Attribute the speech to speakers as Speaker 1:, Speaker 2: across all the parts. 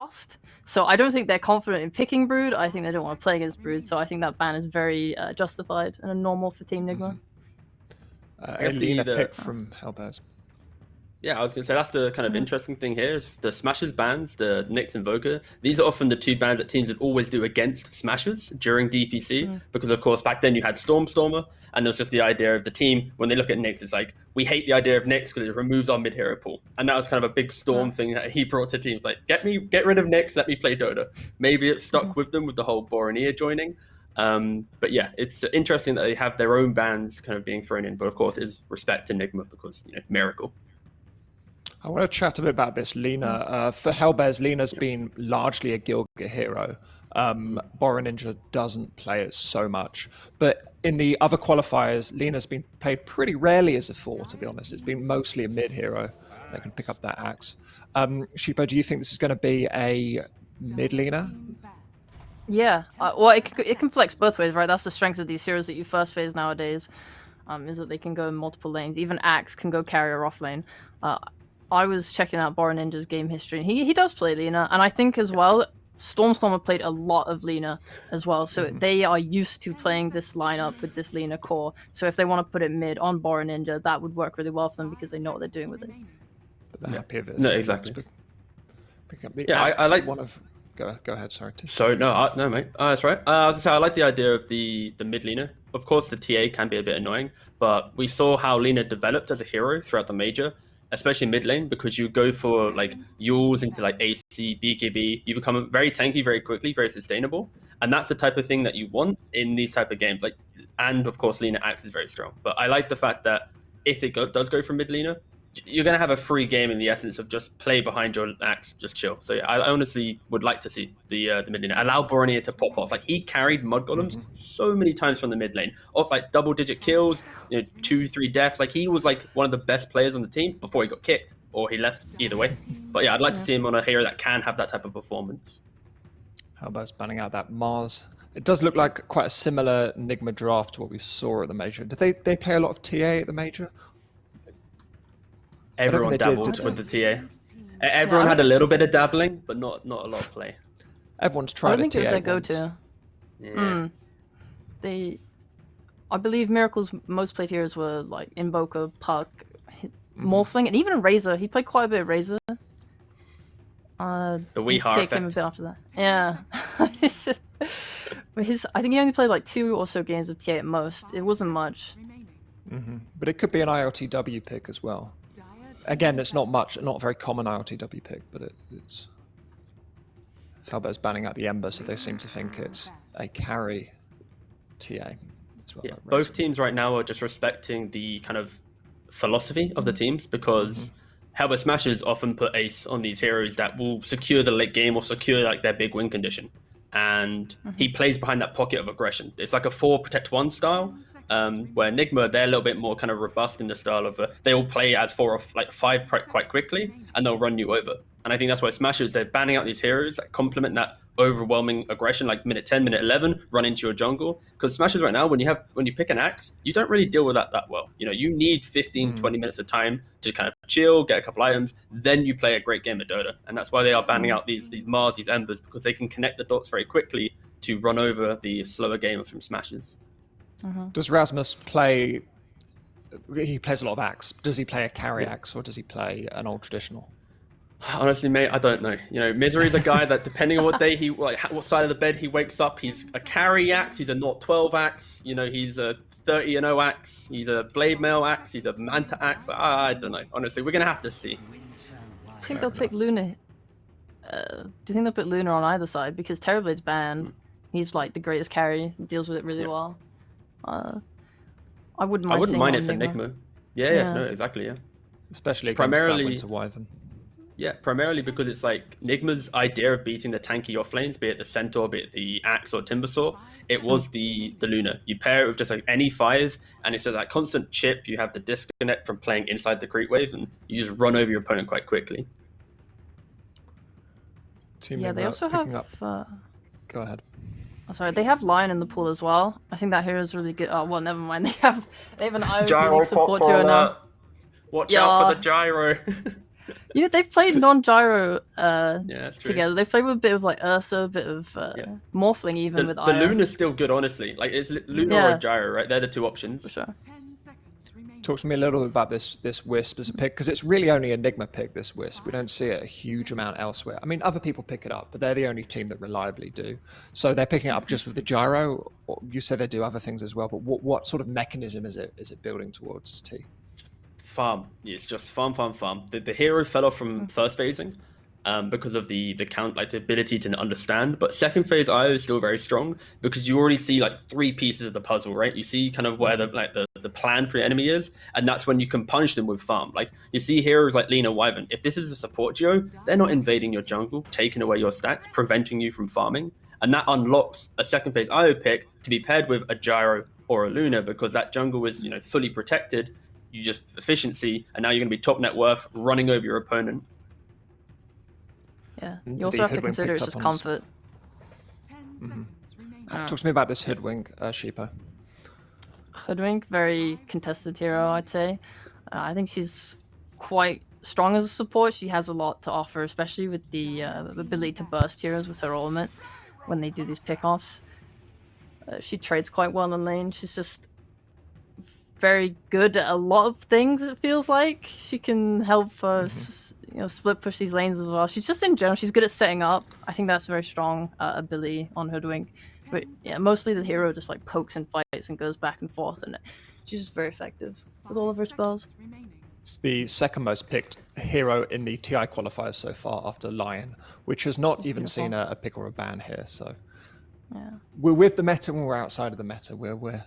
Speaker 1: fast. So I don't think they're confident in picking Brood. I think they don't want to play against Brood. So I think that ban is very justified and normal for Team Nigma.
Speaker 2: Alina pick from Hellbears.
Speaker 3: Yeah, I was going to say that's the kind of interesting thing here is the Smashers bans, the Nyx Invoker. These are often the two bans that teams would always do against Smashers during DPC because, of course, back then you had Stormer, and it was just the idea of the team, when they look at Nyx, it's like, we hate the idea of Nyx because it removes our mid-hero pool. And that was kind of a big Storm thing that he brought to teams, like, get rid of Nyx, let me play Dota. Maybe it stuck with them with the whole Boromir joining. But yeah, it's interesting that they have their own bans kind of being thrown in, but of course, is respect to Nigma because, Miracle.
Speaker 2: I want to chat a bit about this Lina. For Hellbears, Lina's been largely a Gilgit hero. Bora Ninja doesn't play it so much. But in the other qualifiers, Lina's been played pretty rarely as a 4, to be honest. It's been mostly a mid hero that can pick up that axe. Sheepo, do you think this is going to be a mid Lina?
Speaker 1: Yeah, well, it can flex both ways, right? That's the strength of these heroes that you first phase nowadays, is that they can go in multiple lanes. Even Axe can go carrier off lane. I was checking out Bora Ninja's game history, and he does play Lina, and I think as well, Stormstormer played a lot of Lina as well, so they are used to playing this lineup with this Lina core. So if they want to put it mid on Bora Ninja, that would work really well for them because they know what they're doing with it.
Speaker 2: But they're happy with it.
Speaker 3: No, exactly.
Speaker 2: Pick up the
Speaker 3: I like
Speaker 2: one of. Go ahead, sorry.
Speaker 3: So no, mate. That's right. I was gonna say I like the idea of the mid Lina. Of course, the TA can be a bit annoying, but we saw how Lina developed as a hero throughout the major, especially mid lane, because you go for like Yules into like AC, BKB. You become very tanky very quickly, very sustainable, and that's the type of thing that you want in these type of games. Like, and of course, Lina Axe is very strong. But I like the fact that if it does go for mid Lina, you're going to have a free game in the essence of just play behind your Axe, just chill. So yeah, I honestly would like to see the mid lane. Allow Boromir to pop off. Like, he carried Mud Golems so many times from the mid lane. Off like double-digit kills, 2-3 deaths. Like, he was like one of the best players on the team before he got kicked or he left, either way. But yeah, I'd like to see him on a hero that can have that type of performance.
Speaker 2: How about banning out that Mars? It does look like quite a similar Nigma draft to what we saw at the major. Did they play a lot of TA at the major?
Speaker 3: Everyone dabbled with the TA. Everyone had a little bit of dabbling, but not a lot of play.
Speaker 2: Everyone's tried.
Speaker 1: I think it was their go-to. I believe Miracle's most played heroes were like Invoker, Puck, Morphling, and even Razor. He played quite a bit of Razor.
Speaker 3: The Weehar effect.
Speaker 1: Came a bit after that. Yeah. I think he only played like 2 or so games of TA at most. It wasn't much.
Speaker 2: But it could be an ILTW pick as well. Again, it's not a very common ILTW pick, but it's... Hellbear's banning out the Ember, so they seem to think it's a carry TA as well.
Speaker 3: Yeah, both teams right now are just respecting the kind of philosophy of the teams, because Hellbear Smashers often put Ace on these heroes that will secure the late game or secure like their big win condition. And he plays behind that pocket of aggression. It's like a 4 protect 1 style, where Nigma, they're a little bit more kind of robust in the style of they will play as 4 or like 5 quite quickly, and they'll run you over. And I think that's why Smashers, they're banning out these heroes that complement that overwhelming aggression, like minute 10, minute 11, run into your jungle. Because Smashers right now, when you pick an Axe, you don't really deal with that well. You need 15, 20 minutes of time to kind of chill, get a couple items, then you play a great game of Dota. And that's why they are banning out these Mars, these Embers, because they can connect the dots very quickly to run over the slower game from Smashers.
Speaker 2: Does Rasmus play... He plays a lot of Axe. Does he play a carry Axe, or does he play an old traditional?
Speaker 3: Honestly, mate, I don't know. Misery's a guy that, depending on what day what side of the bed he wakes up, he's a carry Axe, he's a not 12 Axe, he's a 30-0 Axe, he's a Blade Mail Axe, he's a Manta Axe. I don't know. Honestly, we're gonna have to see.
Speaker 1: I think they'll pick Luna. Do you think they'll put Luna on either side? Because Terrorblade's banned. He's like the greatest carry. He deals with it really well. I wouldn't mind
Speaker 3: it for Nigma. Yeah, no, exactly, yeah.
Speaker 2: Especially against
Speaker 3: primarily
Speaker 2: that Winter Wyvern.
Speaker 3: Yeah, primarily because it's like Nigma's idea of beating the tanky off lanes, be it the Centaur, be it the Axe or Timbersaw, it was the Luna. You pair it with just like any 5, and it's just that constant chip. You have the disconnect from playing inside the creep wave, and you just run over your opponent quite quickly.
Speaker 1: They also have...
Speaker 2: Go ahead.
Speaker 1: Oh, sorry, they have Lion in the pool as well. I think that hero is really good. Oh, well, never mind. They have an IO
Speaker 3: gyro
Speaker 1: support duo now.
Speaker 3: Watch out for the gyro.
Speaker 1: You know, they've played non-gyro
Speaker 3: Yeah, that's true.
Speaker 1: together. They've played with a bit of like Ursa, a bit of Morphling even with
Speaker 3: The
Speaker 1: Aya.
Speaker 3: Luna's still good, honestly. Like, it's Luna or a Gyro, right? They're the two options.
Speaker 1: For sure.
Speaker 2: Talk to me a little bit about this Wisp as a pick, because it's really only Enigma pick, this Wisp. We don't see it a huge amount elsewhere. I mean, other people pick it up, but they're the only team that reliably do. So they're picking it up just with the gyro. Or you say they do other things as well, but what sort of mechanism is it building towards, T?
Speaker 3: Farm. It's just farm. The hero fell off from first phasing because of the count, like the ability to understand. But second phase IO is still very strong because you already see like 3 pieces of the puzzle, right? You see kind of where the plan for your enemy is, and that's when you can punish them with farm. Like you see heroes like Lina Wyvern. If this is a support geo, they're not invading your jungle, taking away your stacks, preventing you from farming. And that unlocks a second phase IO pick to be paired with a Gyro or a Luna because that jungle is, fully protected. You just efficiency, and now you're going to be top net worth running over your opponent.
Speaker 1: Yeah, you also have to consider it's just comfort.
Speaker 2: Talk to me about this Hoodwink, Sheepa.
Speaker 1: Hoodwink, very contested hero, I'd say. I think she's quite strong as a support. She has a lot to offer, especially with the ability to burst heroes with her ultimate when they do these pickoffs. She trades quite well in lane. She's just very good at a lot of things, it feels like. She can help us, split push these lanes as well. She's just in general, she's good at setting up. I think that's a very strong ability on Hoodwink. But yeah, mostly the hero just like pokes and fights and goes back and forth, and she's just very effective with all of her spells.
Speaker 2: It's the second most picked hero in the TI qualifiers so far after Lion, which has not even seen a pick or a ban here. So
Speaker 1: yeah,
Speaker 2: we're with the meta when we're outside of the meta. We're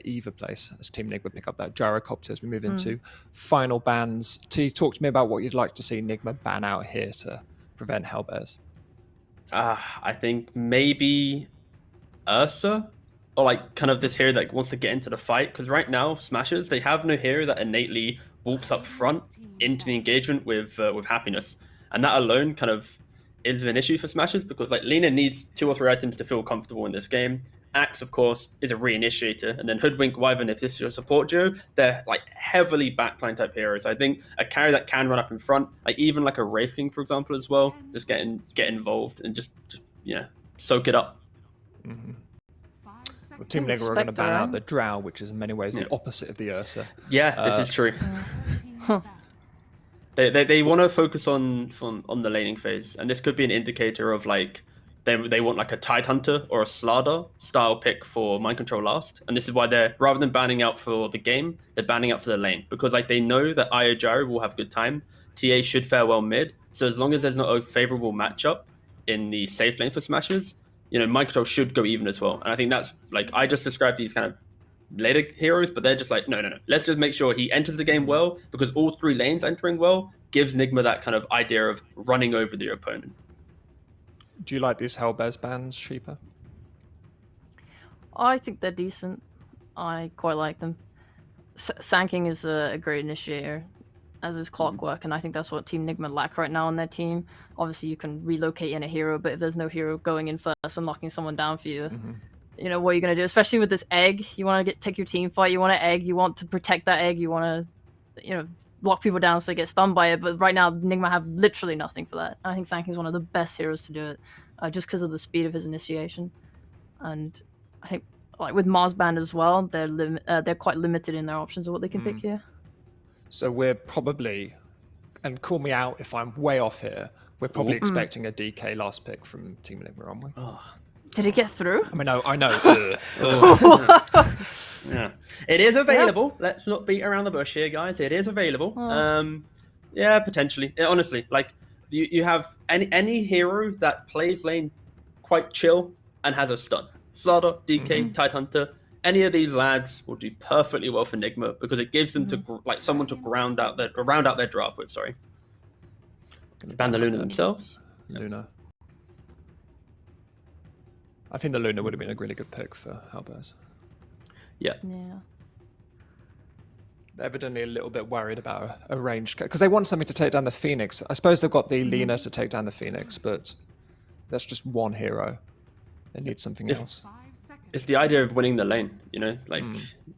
Speaker 2: either place as Team Nigma pick up that gyrocopter as we move into final bans. T, talk to me about what you'd like to see Nigma ban out here to prevent Hellbears.
Speaker 3: I think maybe Ursa, or like kind of this hero that wants to get into the fight, because right now Smashers, they have no hero that innately walks up front into the engagement with happiness, and that alone kind of is an issue for Smashers because like Lina needs 2 or 3 items to feel comfortable in this game. Axe, of course, is a reinitiator, and then Hoodwink, Wyvern, if this is your support duo, they're like heavily backline type heroes. I think a carry that can run up in front, like even like a Wraith King, for example, as well, just get involved and just soak it up.
Speaker 2: Well, Team Nigma are going to ban out the Drow, which is in many ways the opposite of the Ursa.
Speaker 3: Yeah, this is true. They want to focus on the laning phase, and this could be an indicator of like they want like a Tidehunter or a Slardar style pick for mind control last, and this is why they're, rather than banning out for the game, they're banning out for the lane because like they know that Io Gyro will have good time. TA should fare well mid, so as long as there's not a favorable matchup in the safe lane for Smashers, mind control should go even as well. And I think that's like I just described these kind of later heroes, but they're just like no. Let's just make sure he enters the game well because all 3 lanes entering well gives Nigma that kind of idea of running over the opponent.
Speaker 2: Do you like these Hellbears bans, Sheepa?
Speaker 1: I think they're decent. I quite like them. Sanking is a great initiator, as is Clockwork, and I think that's what Team Nigma lack right now on their team. Obviously, you can relocate in a hero, but if there's no hero going in first and knocking someone down for you, what are you going to do? Especially with this egg, you want to take your team fight, you want an egg, you want to protect that egg, you want to, lock people down so they get stunned by it. But right now, Nigma have literally nothing for that. I think Sanking is one of the best heroes to do it, just because of the speed of his initiation. And I think, like with Mars Band as well, they're quite limited in their options of what they can pick here.
Speaker 2: So we're probably, and call me out if I'm way off here, we're probably expecting a DK last pick from Team Nigma, aren't we?
Speaker 1: Did it get through?
Speaker 2: I mean, I know.
Speaker 3: Yeah, it is available. Yeah. Let's not beat around the bush here, guys. It is available. Yeah, potentially. Honestly, like you have any hero that plays lane quite chill and has a stun. Slardar, DK, Tidehunter, any of these lads will do perfectly well for Nigma because it gives them to like someone to round out their draft with. Sorry, ban the Luna themselves.
Speaker 2: Luna. I think the Luna would have been a really good pick for Hellbears.
Speaker 3: Yeah.
Speaker 2: They're evidently a little bit worried about a range because they want something to take down the Phoenix. I suppose they've got the Lina to take down the Phoenix, but that's just one hero. They need something else.
Speaker 3: It's the idea of winning the lane, like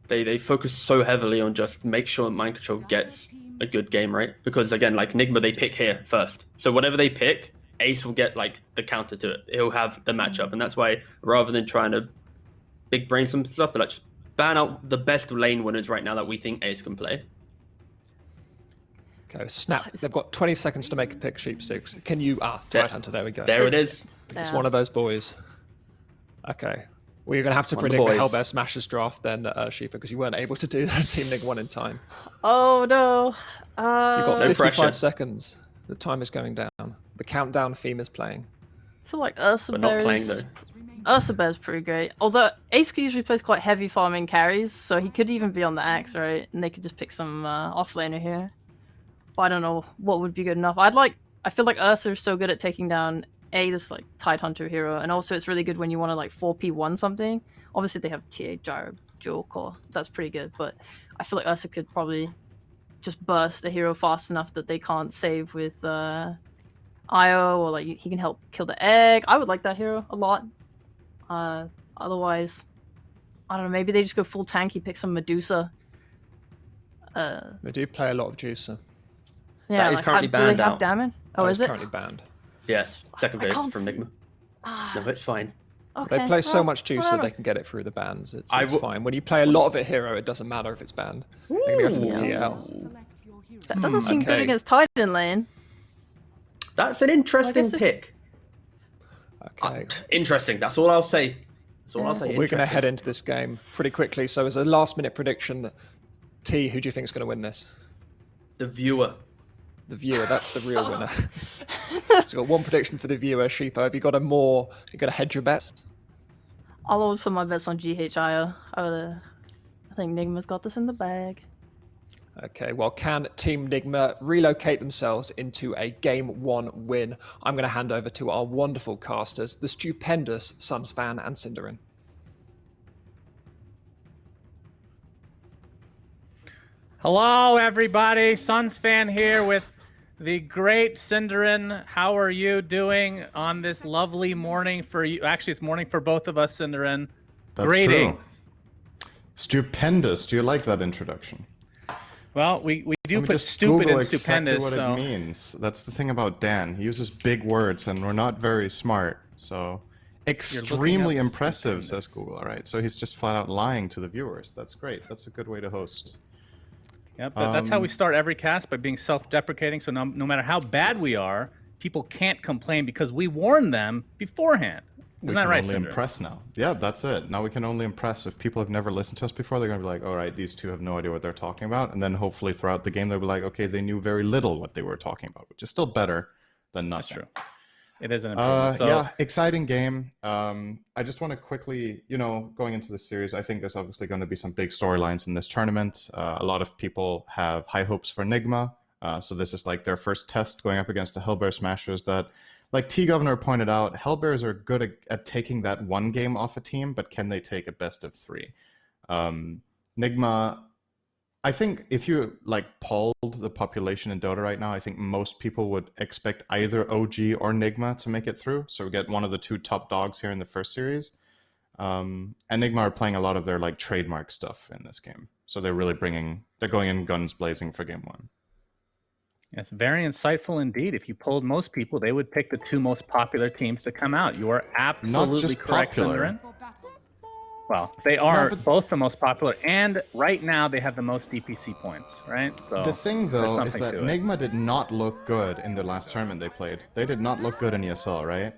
Speaker 3: they focus so heavily on just make sure mind control gets a good game, right? Because again, like Nigma, they pick here first. So whatever they pick, Ace will get like the counter to it. He'll have the matchup, and that's why rather than trying to big brain some stuff, they're like just ban out the best lane winners right now that we think Ace can play.
Speaker 2: Okay, snap. They've got 20 seconds to make a pick, Sheepsticks. Can you... Tidehunter, there we go.
Speaker 3: There it is.
Speaker 2: It's one of those boys. Okay. Well, you're going to have to
Speaker 3: One of the
Speaker 2: predict the
Speaker 3: boys.
Speaker 2: Hellbear Smashers draft then, Sheepa, because you weren't able to do that Team Nig 1 in time.
Speaker 1: Oh no.
Speaker 2: You've got
Speaker 3: No
Speaker 2: 55
Speaker 3: pressure.
Speaker 2: seconds. The time is going down. The countdown theme is playing.
Speaker 1: I feel like Ursa
Speaker 3: But not playing
Speaker 1: Bear's...
Speaker 3: though.
Speaker 1: Ursa Bear's pretty great. Although Ace usually plays quite heavy farming carries, so he could even be on the axe, right? And they could just pick some offlaner here. But I don't know what would be good enough. I feel like Ursa is so good at taking down this like Tidehunter hero, and also it's really good when you want to like 4p1 something. Obviously they have TA Gyro dual core. That's pretty good, but I feel like Ursa could probably just burst the hero fast enough that they can't save with IO, or like he can help kill the egg. I would like that hero a lot. Otherwise, I don't know, maybe they just go full tanky, pick some Medusa.
Speaker 2: They do play a lot of Juicer.
Speaker 3: That
Speaker 1: Yeah,
Speaker 3: is
Speaker 1: like,
Speaker 3: currently
Speaker 1: do they
Speaker 3: banned
Speaker 1: have
Speaker 3: out.
Speaker 1: Damon? Oh,
Speaker 2: It's
Speaker 1: is it?
Speaker 2: currently banned.
Speaker 3: Yes, second
Speaker 1: I
Speaker 3: phase
Speaker 1: can't
Speaker 3: from
Speaker 1: see-
Speaker 3: Nigma. No, it's fine.
Speaker 1: Okay,
Speaker 2: They play so
Speaker 1: well,
Speaker 2: much Juicer
Speaker 1: whatever.
Speaker 2: they can get it through the bans. It's
Speaker 3: I w-
Speaker 2: fine. When you play a lot of it hero, it doesn't matter if it's banned. They're going to go for the PL.
Speaker 1: That doesn't seem good
Speaker 2: okay.
Speaker 1: against Titan lane.
Speaker 3: That's an interesting
Speaker 1: it's-
Speaker 3: pick.
Speaker 2: Okay.
Speaker 3: Interesting. That's all I'll say. That's all I'll say.
Speaker 2: We're going to
Speaker 3: Interesting.
Speaker 2: head into this game pretty quickly. So as a last minute prediction, T, who do you think is going to win this?
Speaker 3: The viewer.
Speaker 2: The viewer, that's the real winner. So you've got one prediction for the viewer, Sheepa. Have you got you're going to hedge your bets?
Speaker 1: I'll always put my bets on GHIO. I think Nigma's got this in the bag.
Speaker 2: Okay, well, can Team Nigma relocate themselves into a Game 1 win? I'm going to hand over to our wonderful casters, the stupendous Suns fan and Cinderin.
Speaker 4: Hello, everybody. Suns fan here with the great Cinderin. How are you doing on this lovely morning for you? Actually, it's morning for both of us, Cinderin.
Speaker 5: That's
Speaker 4: Greetings.
Speaker 5: true. Stupendous. Do you like that introduction?
Speaker 4: Well, we do
Speaker 5: Let me
Speaker 4: put
Speaker 5: just
Speaker 4: stupid
Speaker 5: Google
Speaker 4: and
Speaker 5: exactly
Speaker 4: stupendous.
Speaker 5: what
Speaker 4: So
Speaker 5: it means. That's the thing about Dan. He uses big words, and we're not very smart. So extremely
Speaker 4: up
Speaker 5: impressive,
Speaker 4: stupendous.
Speaker 5: says Google. All right. So he's just flat out lying to the viewers. That's great. That's a good way to host.
Speaker 4: yep, that's how we start every cast, by being self-deprecating. So no matter how bad we are, people can't complain because we warned them beforehand.
Speaker 5: We
Speaker 4: Isn't that
Speaker 5: can
Speaker 4: right,
Speaker 5: only
Speaker 4: Cinderin?
Speaker 5: impress now. Yeah, that's it. Now we can only impress. If people have never listened to us before, they're going to be like, all right, these two have no idea what they're talking about. And then hopefully throughout the game, they'll be like, okay, they knew very little what they were talking about, which is still better than nothing.
Speaker 4: That's true. It is an improvement. So,
Speaker 5: Yeah, exciting game. I just want to quickly, going into the series, I think there's obviously going to be some big storylines in this tournament. A lot of people have high hopes for Nigma. So this is like their first test going up against the Hellbear Smashers that, like T Governor pointed out, Hellbears are good at taking that one game off a team, but can they take a best of 3? Nigma, I think if you polled the population in Dota right now, I think most people would expect either OG or Nigma to make it through. So we get one of the two top dogs here in the first series. And Nigma are playing a lot of their trademark stuff in this game. So they're really they're going in guns blazing for game 1.
Speaker 4: Yes, very insightful indeed. If you polled most people, they would pick the two most popular teams to come out. You are absolutely
Speaker 5: just
Speaker 4: correct,
Speaker 5: popular.
Speaker 4: Cinderin. Well, they are
Speaker 5: but-
Speaker 4: both the most popular, and right now they have the most DPC points, right? So
Speaker 5: The thing,
Speaker 4: there's
Speaker 5: though, is
Speaker 4: something
Speaker 5: that
Speaker 4: to it.
Speaker 5: Nigma did not look good in the last tournament they played. They did not look good in ESL, right?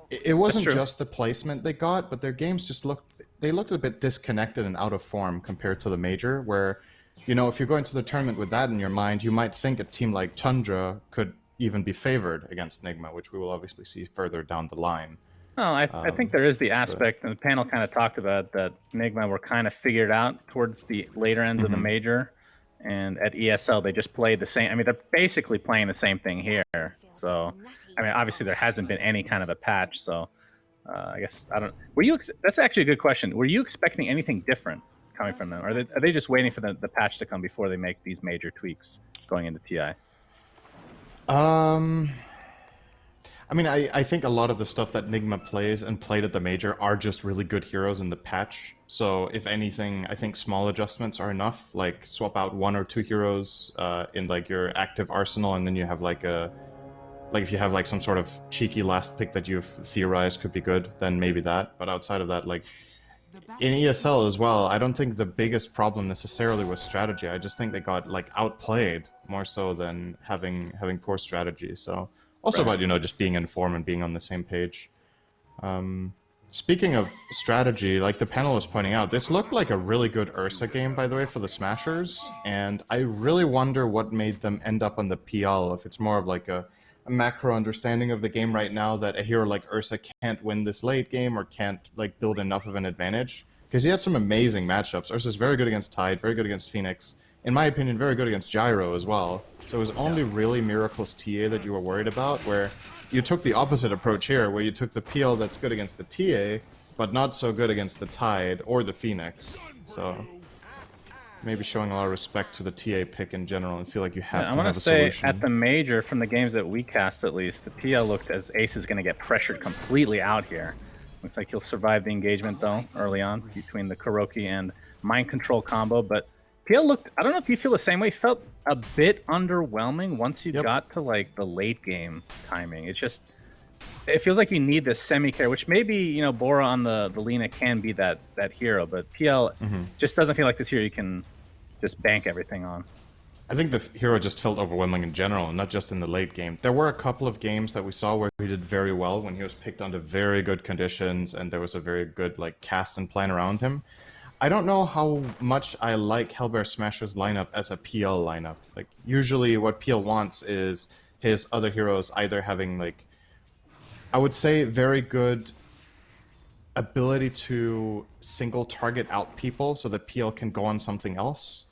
Speaker 5: It wasn't
Speaker 4: true.
Speaker 5: just the placement they got, but their games just looked a bit disconnected and out of form compared to the major, where, if you go into the tournament with that in your mind, you might think a team like Tundra could even be favored against Nigma, which we will obviously see further down the line.
Speaker 4: No, I think there is the aspect, and the panel kind of talked about that Nigma were kind of figured out towards the later ends of the major, and at ESL they just played the same. I mean, they're basically playing the same thing here. So, I mean, obviously there hasn't been any kind of a patch. So, I guess I don't. That's actually a good question. Were you expecting anything different coming from them? Or are they just waiting for the patch to come before they make these major tweaks going into TI?
Speaker 5: I mean, I think a lot of the stuff that Nigma plays and played at the major are just really good heroes in the patch. So if anything, I think small adjustments are enough. Like swap out 1 or 2 heroes in like your active arsenal, and then you have like if you have like some sort of cheeky last pick that you've theorized could be good, then maybe that. But outside of that, like in ESL as well, I don't think the biggest problem necessarily was strategy. I just think they got like outplayed more so than having poor strategy. So also about, you know, just being informed and being on the same page. Speaking of strategy, like the panel was pointing out, this looked like a really good Ursa game, by the way, for the Smashers. And I really wonder what made them end up on the PL, if it's more of like a macro understanding of the game right now that a hero like Ursa can't win this late game or can't like build enough of an advantage. Because he had some amazing matchups. Ursa's very good against Tide, very good against Phoenix. In my opinion, very good against Gyro as well. So it was only really Miracle's TA that you were worried about, where you took the opposite approach here, where you took the PL that's good against the TA, but not so good against the Tide or the Phoenix. So maybe showing a lot of respect to the TA pick in general and feel like you have to have a solution.
Speaker 4: I want to say at the major, from the games that we cast at least, the PL looked as Ace is going to get pressured completely out here. Looks like he'll survive the engagement though early on between the Kuroki and Mind Control combo, but PL looked, I don't know if you feel the same way, felt a bit underwhelming once you got to like the late game timing. It's just, it feels like you need this semi-carry, which maybe, you know, Bora on the Lina can be that hero, but PL just doesn't feel like this hero you can just bank everything on.
Speaker 5: I think the hero just felt overwhelming in general, not just in the late game. There were a couple of games that we saw where he did very well when he was picked under very good conditions and there was a very good like cast and plan around him. I don't know how much I like Hellbear Smasher's lineup as a PL lineup. Like, usually what PL wants is his other heroes either having, like, I would say very good ability to single target out people so that PL can go on something else.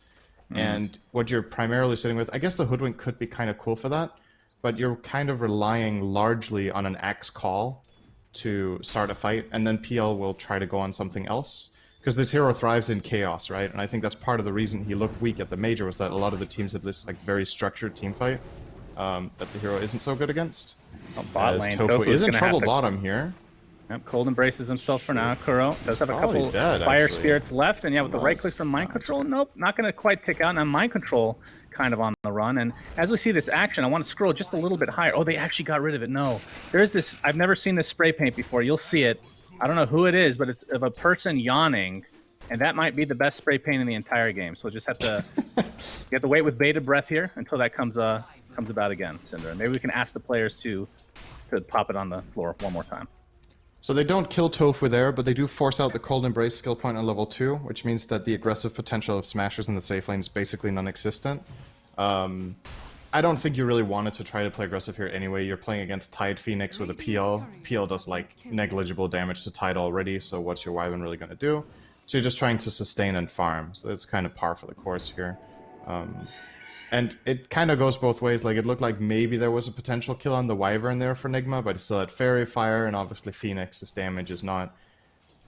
Speaker 5: And what you're primarily sitting with, I guess the Hoodwink could be kind of cool for that, but you're kind of relying largely on an axe call to start a fight, and then PL will try to go on something else. Because this hero thrives in chaos, right? And I think that's part of the reason he looked weak at the major, was that a lot of the teams had this like very structured team fight that the hero isn't so good against.
Speaker 4: Bot lane,
Speaker 5: Tofu is in trouble bottom here.
Speaker 4: Yep, Cold embraces himself for now. Kuro does have a couple fire spirits left, and yeah, with the right click from Mind Control, nope, not going to quite tick out. Now Mind Control kind of on the run, and as we see this action, I want to scroll just a little bit higher. Oh, they actually got rid of it. No, there's this, I've never seen this spray paint before. You'll see it. I don't know who it is, but it's of a person yawning, and that might be the best spray paint in the entire game. So we'll just have to you have to wait with bated breath here until that comes about again, Cinder. And maybe we can ask the players to pop it on the floor one more time.
Speaker 5: So they don't kill Tofu there, but they do force out the Cold Embrace skill point on level 2, which means that the aggressive potential of Smashers in the safe lane is basically non-existent. I don't think you really wanted to try to play aggressive here anyway. You're playing against Tide Phoenix with a PL. PL does like negligible damage to Tide already, so what's your Wyvern really going to do? So you're just trying to sustain and farm. So it's kind of par for the course here. And it kind of goes both ways. Like, it looked like maybe there was a potential kill on the Wyvern there for Nigma, but it's still at Fairy Fire, and obviously Phoenix's damage is not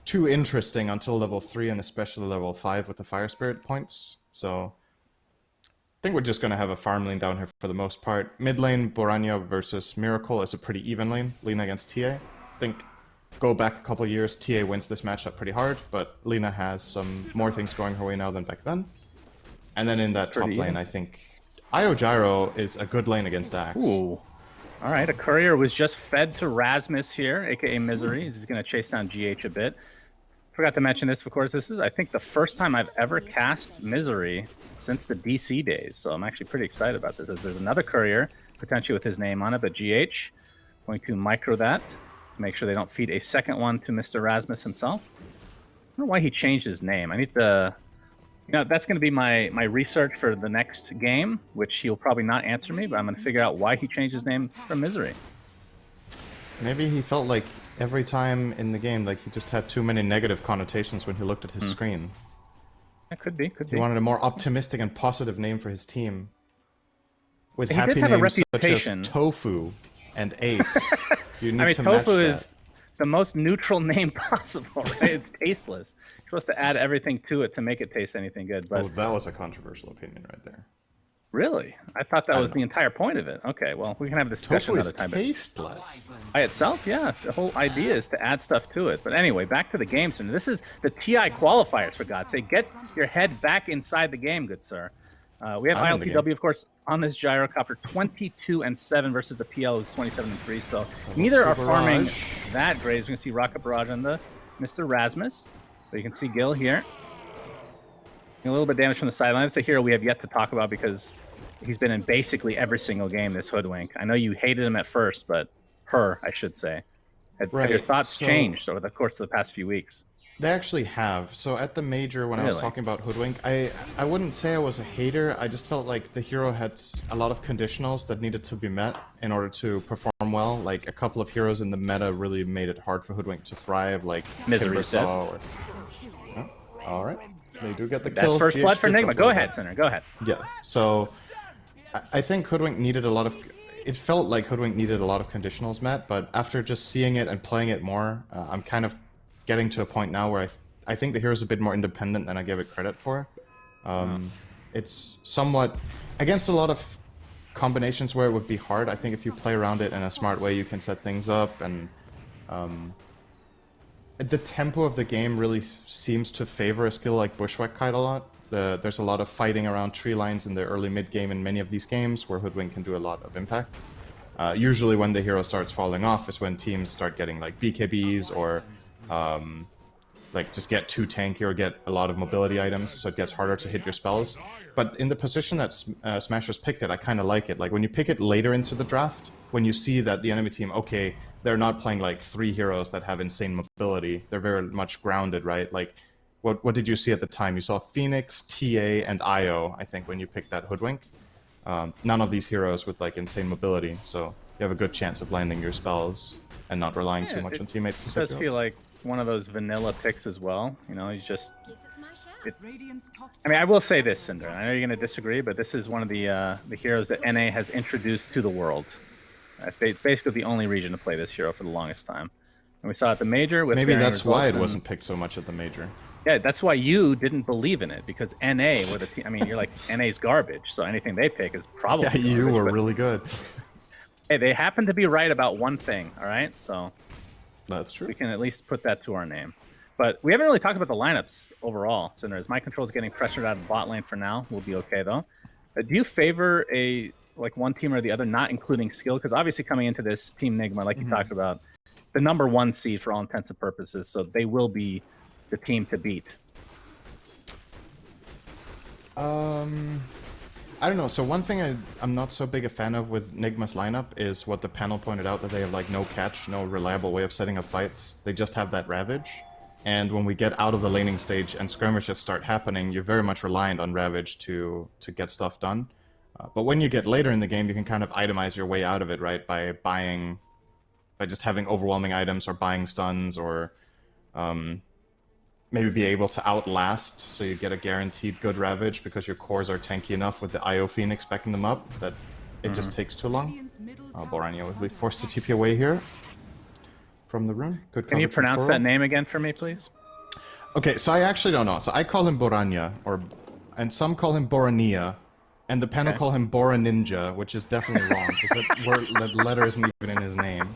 Speaker 5: too interesting until level 3 and especially level 5 with the Fire Spirit points. So I think we're just going to have a farm lane down here for the most part. Mid lane, Boranya versus Miracle is a pretty even lane. Lina against TA. I think, go back a couple years, TA wins this matchup pretty hard, but Lina has some more things going her way now than back then. And then in that top lane, I think Io Gyro is a good lane against Axe.
Speaker 4: Ooh. All right, a courier was just fed to Rasmus here, aka Misery. He's going to chase down GH a bit. Forgot to mention this, of course. This is, I think, the first time I've ever cast Misery since the DC days, so I'm actually pretty excited about this. As there's another courier, potentially with his name on it, but GH going to micro that to make sure they don't feed a second one to Mr. Rasmus himself. I don't know why he changed his name. I need to... You know, that's going to be my research for the next game, which he'll probably not answer me, but I'm going to figure out why he changed his name from Misery.
Speaker 5: Maybe he felt like every time in the game, like he just had too many negative connotations when he looked at his screen.
Speaker 4: That could be,
Speaker 5: He wanted a more optimistic and positive name for his team. With
Speaker 4: He
Speaker 5: happy
Speaker 4: did have a
Speaker 5: names
Speaker 4: reputation.
Speaker 5: such as Tofu and Ace. You need
Speaker 4: I mean,
Speaker 5: to
Speaker 4: Tofu
Speaker 5: match
Speaker 4: is the most neutral name possible, right? It's tasteless. You're supposed to add everything to it to make it taste anything good. But
Speaker 5: Oh, that was a controversial opinion right there.
Speaker 4: Really? I thought that was the entire point of it. Okay, well, we can have a discussion
Speaker 5: Tofu
Speaker 4: another
Speaker 5: is
Speaker 4: time.
Speaker 5: tasteless.
Speaker 4: By itself, yeah. The whole idea is to add stuff to it. But anyway, back to the game, sir. This is the TI qualifiers, for God's sake. Get your head back inside the game, good sir. We have
Speaker 5: I'm in the
Speaker 4: ILTW, of course, on this gyrocopter, 22-7 versus the PL, who's 27-3. So neither are farming that great. As you can see, Rocket Barrage on the Mr. Rasmus. But you can see Gil here. A little bit of damage from the sideline. It's a hero we have yet to talk about because he's been in basically every single game, this Hoodwink. I know you hated him at first, but I should say. Have your thoughts changed over the course of the past few weeks?
Speaker 5: They actually have. So at the major, when I was talking about Hoodwink, I wouldn't say I was a hater. I just felt like the hero had a lot of conditionals that needed to be met in order to perform well. Like a couple of heroes in the meta really made it hard for Hoodwink to thrive, like
Speaker 4: Misery's dead.
Speaker 5: Oh, all right. They do get the
Speaker 4: That's
Speaker 5: kill.
Speaker 4: first blood for Nigma. Go ahead, Senator. Go ahead.
Speaker 5: Yeah. So I think Hoodwink needed a lot of... It felt like Hoodwink needed a lot of conditionals met, but after just seeing it and playing it more, I'm kind of getting to a point now where I think the hero's a bit more independent than I give it credit for. It's somewhat... Against a lot of combinations where it would be hard, I think if you play around it in a smart way, you can set things up, and the tempo of the game really seems to favor a skill like Bushwhack Kite a lot. There's a lot of fighting around tree lines in the early mid-game in many of these games where Hoodwink can do a lot of impact. Usually when the hero starts falling off is when teams start getting like BKBs or like just get too tanky or get a lot of mobility items, so it gets harder to hit your spells. But in the position that Smashers picked it, I kind of like it. Like when you pick it later into the draft, when you see that the enemy team, okay, they're not playing like 3 heroes that have insane mobility, they're very much grounded, right? Like what did you see at the time? You saw Phoenix, TA, and Io, I think, when you picked that Hoodwink. None of these heroes with like insane mobility, so you have a good chance of landing your spells and not relying too much on teammates to set you up.
Speaker 4: It does feel like one of those vanilla picks as well. You know, he's just... I mean, I will say this, Cinder. I know you're going to disagree, but this is one of the heroes that NA has introduced to the world. It's basically the only region to play this hero for the longest time. And we saw at the major with...
Speaker 5: Maybe that's why it wasn't picked so much at the major.
Speaker 4: Yeah, that's why you didn't believe in it, because NA were the team. I mean, you're like, NA's garbage, so anything they pick is probably
Speaker 5: Yeah, you
Speaker 4: garbage,
Speaker 5: were
Speaker 4: but,
Speaker 5: really good.
Speaker 4: Hey, they happen to be right about one thing, all right? So
Speaker 5: that's true.
Speaker 4: we can at least put that to our name. But we haven't really talked about the lineups overall, Cinders. My control's getting pressured out of the bot lane for now. We'll be okay, though. Do you favor one team or the other, not including skill? Because obviously coming into this, Team Nigma, like you talked about, the #1 seed for all intents and purposes, so they will be the team to beat.
Speaker 5: I don't know. So one thing I'm not so big a fan of with Nigma's lineup is what the panel pointed out, that they have like no catch, no reliable way of setting up fights. They just have that Ravage. And when we get out of the laning stage and skirmishes start happening, you're very much reliant on Ravage to get stuff done. But when you get later in the game, you can kind of itemize your way out of it, right? By just having overwhelming items or buying stuns or maybe be able to outlast, so you get a guaranteed good Ravage because your cores are tanky enough with the Io Phoenix backing them up that it just takes too long. Borania will be forced to TP away here from the rune. Good.
Speaker 4: Can you pronounce that name again for me, please?
Speaker 5: Okay, so I actually don't know. So I call him Borania, and some call him Borania, and the panel call him Bora Ninja, which is definitely wrong because that letter isn't even in his name.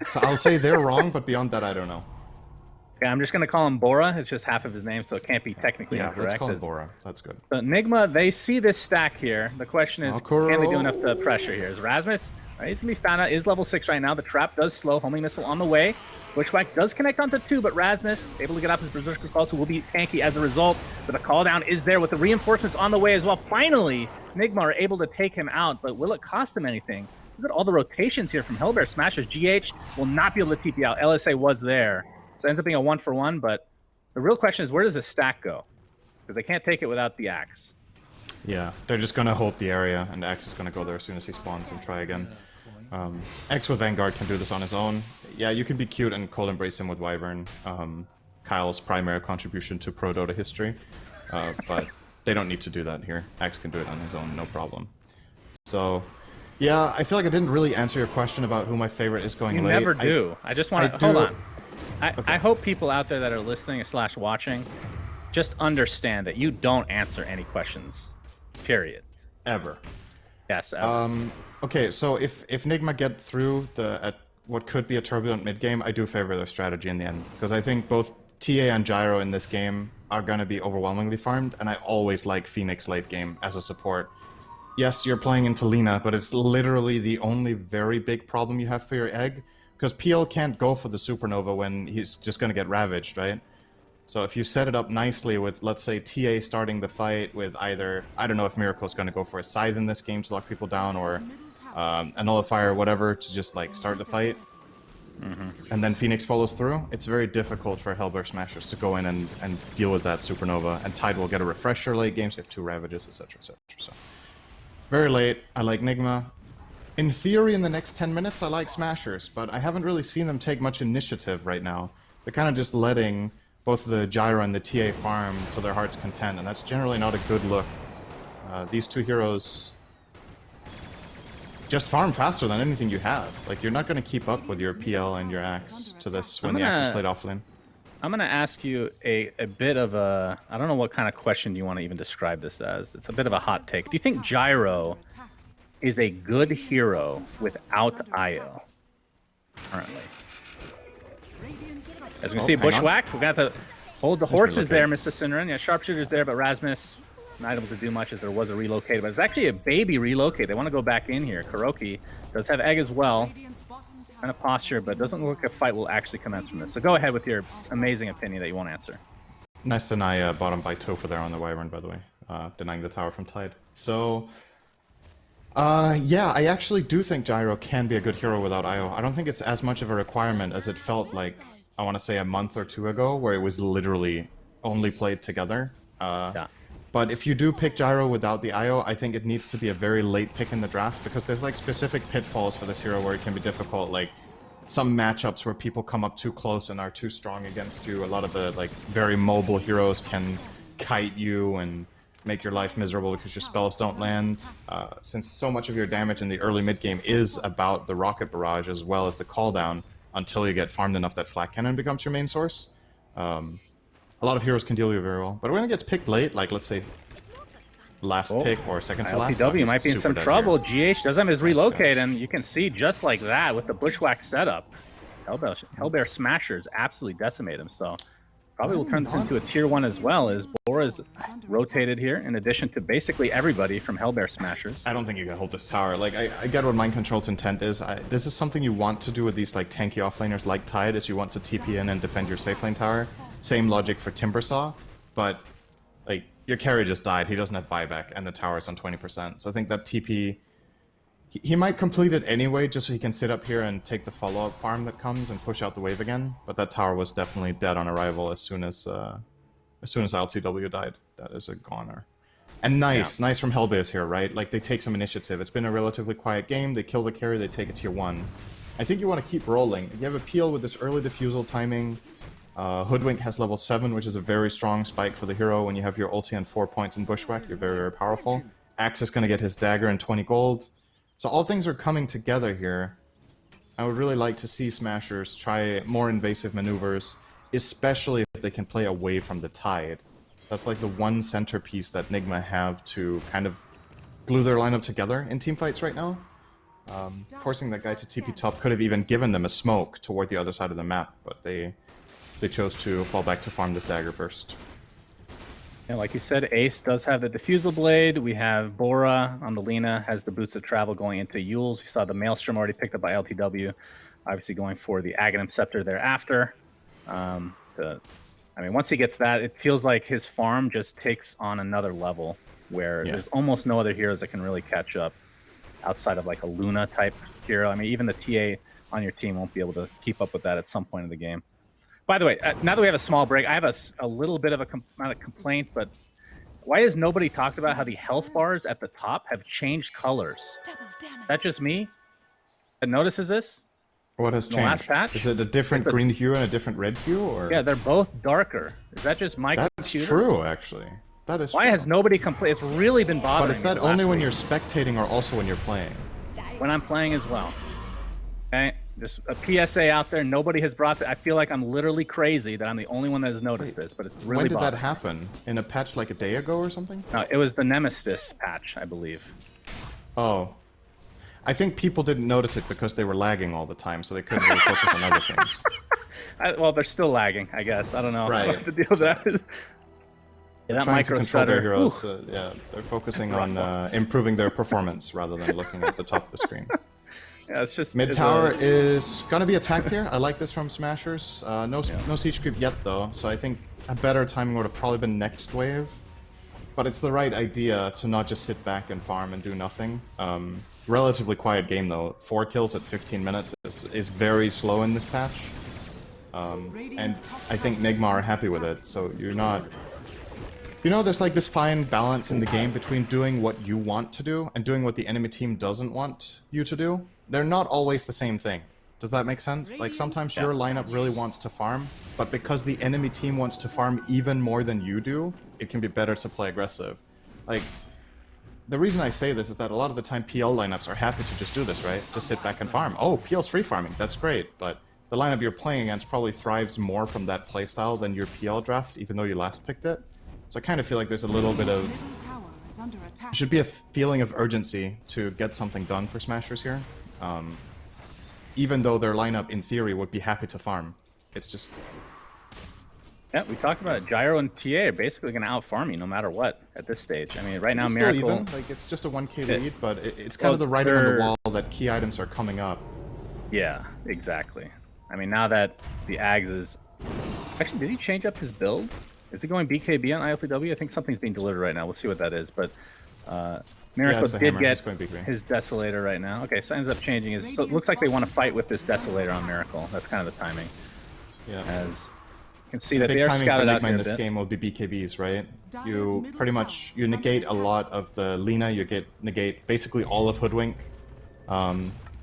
Speaker 5: So I'll say they're wrong, but beyond that, I don't know.
Speaker 4: Okay, I'm just going to call him Bora. It's just half of his name, so it can't be technically incorrect.
Speaker 5: Let's call him Bora. That's good.
Speaker 4: So Nigma, they see this stack here. The question is, can they do enough to pressure here? Is Rasmus, right, he's going to be found out, is level 6 right now. The trap does slow. Homing missile on the way. Bushwhack does connect onto 2, but Rasmus able to get off his Berserker Call, so will be tanky as a result. But the call down is there with the reinforcements on the way as well. Finally, Nigma are able to take him out, but will it cost him anything? Look at all the rotations here from Hellbear. Smashers. GH will not be able to TP out. LSA was there. So it ends up being a 1-for-1, but the real question is, where does the stack go? Because they can't take it without the Axe.
Speaker 5: Yeah, they're just going to hold the area, and the Axe is going to go there as soon as he spawns and try again. X with Vanguard can do this on his own. Yeah, you can be cute and cold embrace him with Wyvern. Kyle's primary contribution to Pro Dota history. But they don't need to do that here. X can do it on his own, no problem. So, yeah, I feel like I didn't really answer your question about who my favorite is going late.
Speaker 4: You never do. I just want to... Hold on. I hope people out there that are listening / watching just understand that you don't answer any questions Period.
Speaker 5: Ever.
Speaker 4: Yes. Ever.
Speaker 5: Okay, so if Nigma get through at what could be a turbulent mid game, I do favor their strategy in the end, because I think both TA and Gyro in this game are going to be overwhelmingly farmed, and I always like Phoenix late game as a support. Yes, you're playing into Lina, but it's literally the only very big problem you have for your egg, because PL can't go for the Supernova when he's just going to get ravaged, right? So if you set it up nicely with, let's say, TA starting the fight with either, I don't know if Miracle's going to go for a Scythe in this game to lock people down, or a Nullifier or whatever to just like start the fight, and then Phoenix follows through, it's very difficult for Hellbear Smashers to go in and deal with that Supernova, and Tide will get a refresher late games, you have 2 Ravages, etc, etc. So, very late, I like Nigma. In theory, in the next 10 minutes, I like Smashers, but I haven't really seen them take much initiative right now. They're kind of just letting both the Gyro and the TA farm to their heart's content, and that's generally not a good look. These 2 heroes just farm faster than anything you have. Like, you're not going to keep up with your PL and your Axe to this when the Axe is played offlane.
Speaker 4: I'm going to ask you a bit of a... I don't know what kind of question you want to even describe this as. It's a bit of a hot take. Do you think Gyro is a good hero without IO currently? As we can see, Bushwhack. We got to hold the horses there, Mr. Sinrin. Yeah, Sharpshooter's there, but Rasmus not able to do much as there was a relocate. But it's actually a baby relocate. They want to go back in here. Kuroki does have egg as well. Kind of posture, but doesn't look like a fight will actually commence from this. So go ahead with your amazing opinion that you won't answer.
Speaker 5: Nice deny bottom by Topher there on the Wyvern, by the way. Denying the tower from Tide. So, yeah, I actually do think Gyro can be a good hero without IO. I don't think it's as much of a requirement as it felt like, I want to say, a month or 2 ago, where it was literally only played together.
Speaker 4: Yeah.
Speaker 5: But if you do pick Gyro without the IO, I think it needs to be a very late pick in the draft, because there's like specific pitfalls for this hero where it can be difficult, like some matchups where people come up too close and are too strong against you. A lot of the like very mobile heroes can kite you and make your life miserable because your spells don't land. Since so much of your damage in the early mid game is about the rocket barrage as well as the call down until you get farmed enough that Flak Cannon becomes your main source. A lot of heroes can deal with you very well, but when it gets picked late, like let's say last pick or second to last,
Speaker 4: LPW might be in some trouble. GH does have his relocate, and you can see just like that with the Bushwhack setup, Hellbear Smashers absolutely decimate him. So probably will turn this into a tier 1 as well, as Bora's rotated here in addition to basically everybody from Hellbear Smashers.
Speaker 5: I don't think you can hold this tower. Like I get what Mind Control's intent is. This is something you want to do with these like tanky offlaners like Tide, is you want to TP in and defend your safe lane tower. Same logic for Timbersaw, but like your carry just died, he doesn't have buyback, and the tower is on 20%. So I think that TP, he might complete it anyway, just so he can sit up here and take the follow-up farm that comes and push out the wave again. But that tower was definitely dead on arrival as soon as LTW died. That is a goner. And nice from Hellbear's here, right? Like they take some initiative. It's been a relatively quiet game. They kill the carry, they take a tier 1. I think you want to keep rolling. You have a peel with this early defusal timing. Hoodwink has level 7, which is a very strong spike for the hero. When you have your ulti and 4 points in Bushwhack, you're very, very powerful. Axe is going to get his dagger and 20 gold. So all things are coming together here. I would really like to see Smashers try more invasive maneuvers, especially if they can play away from the Tide. That's like the one centerpiece that Nigma have to kind of glue their lineup together in teamfights right now. Forcing that guy to TP top could have even given them a smoke toward the other side of the map, but they chose to fall back to farm this dagger first.
Speaker 4: Yeah, like you said, Ace does have the Diffusal Blade. We have Bora on the Lina, has the Boots of Travel going into Yules. We saw the Maelstrom already picked up by LTW, obviously going for the Aghanim Scepter thereafter. I mean, once he gets that, it feels like his farm just takes on another level where there's almost no other heroes that can really catch up outside of like a Luna type hero. I mean, even the TA on your team won't be able to keep up with that at some point in the game. By the way, now that we have a small break, I have a little bit of not a complaint, but why has nobody talked about how the health bars at the top have changed colors? Is that just me that notices this?
Speaker 5: What has changed?
Speaker 4: Last patch?
Speaker 5: Is it a different green hue and a different red hue? Or?
Speaker 4: Yeah, they're both darker. Is that just my computer?
Speaker 5: That's true, actually. That is
Speaker 4: Why has nobody complained? It's really been bothering me.
Speaker 5: But is that only when you're spectating or also when you're playing?
Speaker 4: When I'm playing as well. Okay. Just a PSA out there. Nobody has brought that. I feel like I'm literally crazy that I'm the only one that has noticed this, but it's really
Speaker 5: When did that
Speaker 4: bothering me.
Speaker 5: happen? In a patch like a day ago or something?
Speaker 4: No, it was the Nemesis patch, I believe.
Speaker 5: Oh. I think people didn't notice it because they were lagging all the time, so they couldn't really focus on other things.
Speaker 4: Well, they're still lagging, I guess. I don't know
Speaker 5: Right.
Speaker 4: what the deal with that is. Yeah, that
Speaker 5: Trying to
Speaker 4: micro
Speaker 5: control their
Speaker 4: stutter.
Speaker 5: heroes.
Speaker 4: Ooh.
Speaker 5: Yeah, they're focusing on improving their performance rather than looking at the top of the screen.
Speaker 4: Yeah, it's just
Speaker 5: Mid
Speaker 4: it's
Speaker 5: tower
Speaker 4: a-
Speaker 5: is gonna be attacked here. I like this from Smashers. No siege creep yet though, so I think a better timing would have probably been next wave. But it's the right idea to not just sit back and farm and do nothing. Relatively quiet game though. 4 kills at 15 minutes is very slow in this patch. And I think Nigma are happy with it, so you're not... You know, there's like this fine balance in the game between doing what you want to do and doing what the enemy team doesn't want you to do. They're not always the same thing. Does that make sense? Like sometimes your lineup really wants to farm, but because the enemy team wants to farm even more than you do, it can be better to play aggressive. Like, the reason I say this is that a lot of the time PL lineups are happy to just do this, right? Just sit back and farm. Oh, PL's free farming, that's great, but the lineup you're playing against probably thrives more from that playstyle than your PL draft, even though you last picked it. So I kind of feel like there's a little bit of... There should be a feeling of urgency to get something done for Smashers here. Even though their lineup, in theory, would be happy to farm. It's just...
Speaker 4: Yeah, we talked about it. Gyro and TA are basically going to out-farm you no matter what at this stage. I mean, right now,
Speaker 5: It's
Speaker 4: Miracle...
Speaker 5: still even. Like, it's just a 1k lead, but it's kind of the writing on the wall that key items are coming up.
Speaker 4: Yeah, exactly. I mean, now that the Ags is... Actually, did he change up his build? Is he going BKB on ILTW? I think something's being delivered right now. We'll see what that is, but... Miracle
Speaker 5: it's a
Speaker 4: did
Speaker 5: hammer. He's
Speaker 4: get
Speaker 5: going BKB.
Speaker 4: his Desolator right now. Okay, so ends up changing his... So it looks like they want to fight with this Desolator on Miracle. That's kind of the timing.
Speaker 5: Yeah.
Speaker 4: As you can see that
Speaker 5: Big
Speaker 4: they are
Speaker 5: timing for
Speaker 4: scouted out
Speaker 5: Nigma
Speaker 4: here
Speaker 5: in
Speaker 4: a
Speaker 5: this
Speaker 4: bit.
Speaker 5: game will be BKBs, right? You pretty much negate a lot of the Lina. You negate basically all of Hoodwink.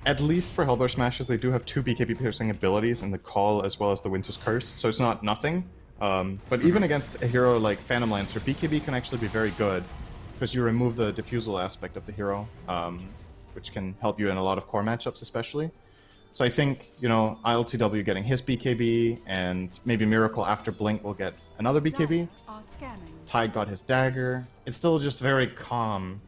Speaker 5: At least for Hellbear Smashers, they do have 2 BKB piercing abilities in the Call as well as the Winter's Curse, so it's not nothing. But even against a hero like Phantom Lancer, BKB can actually be very good because you remove the diffusal aspect of the hero, which can help you in a lot of core matchups, especially. So I think, you know, ILTW getting his BKB, and maybe Miracle after Blink will get another BKB. Tide got his dagger. It's still just very calm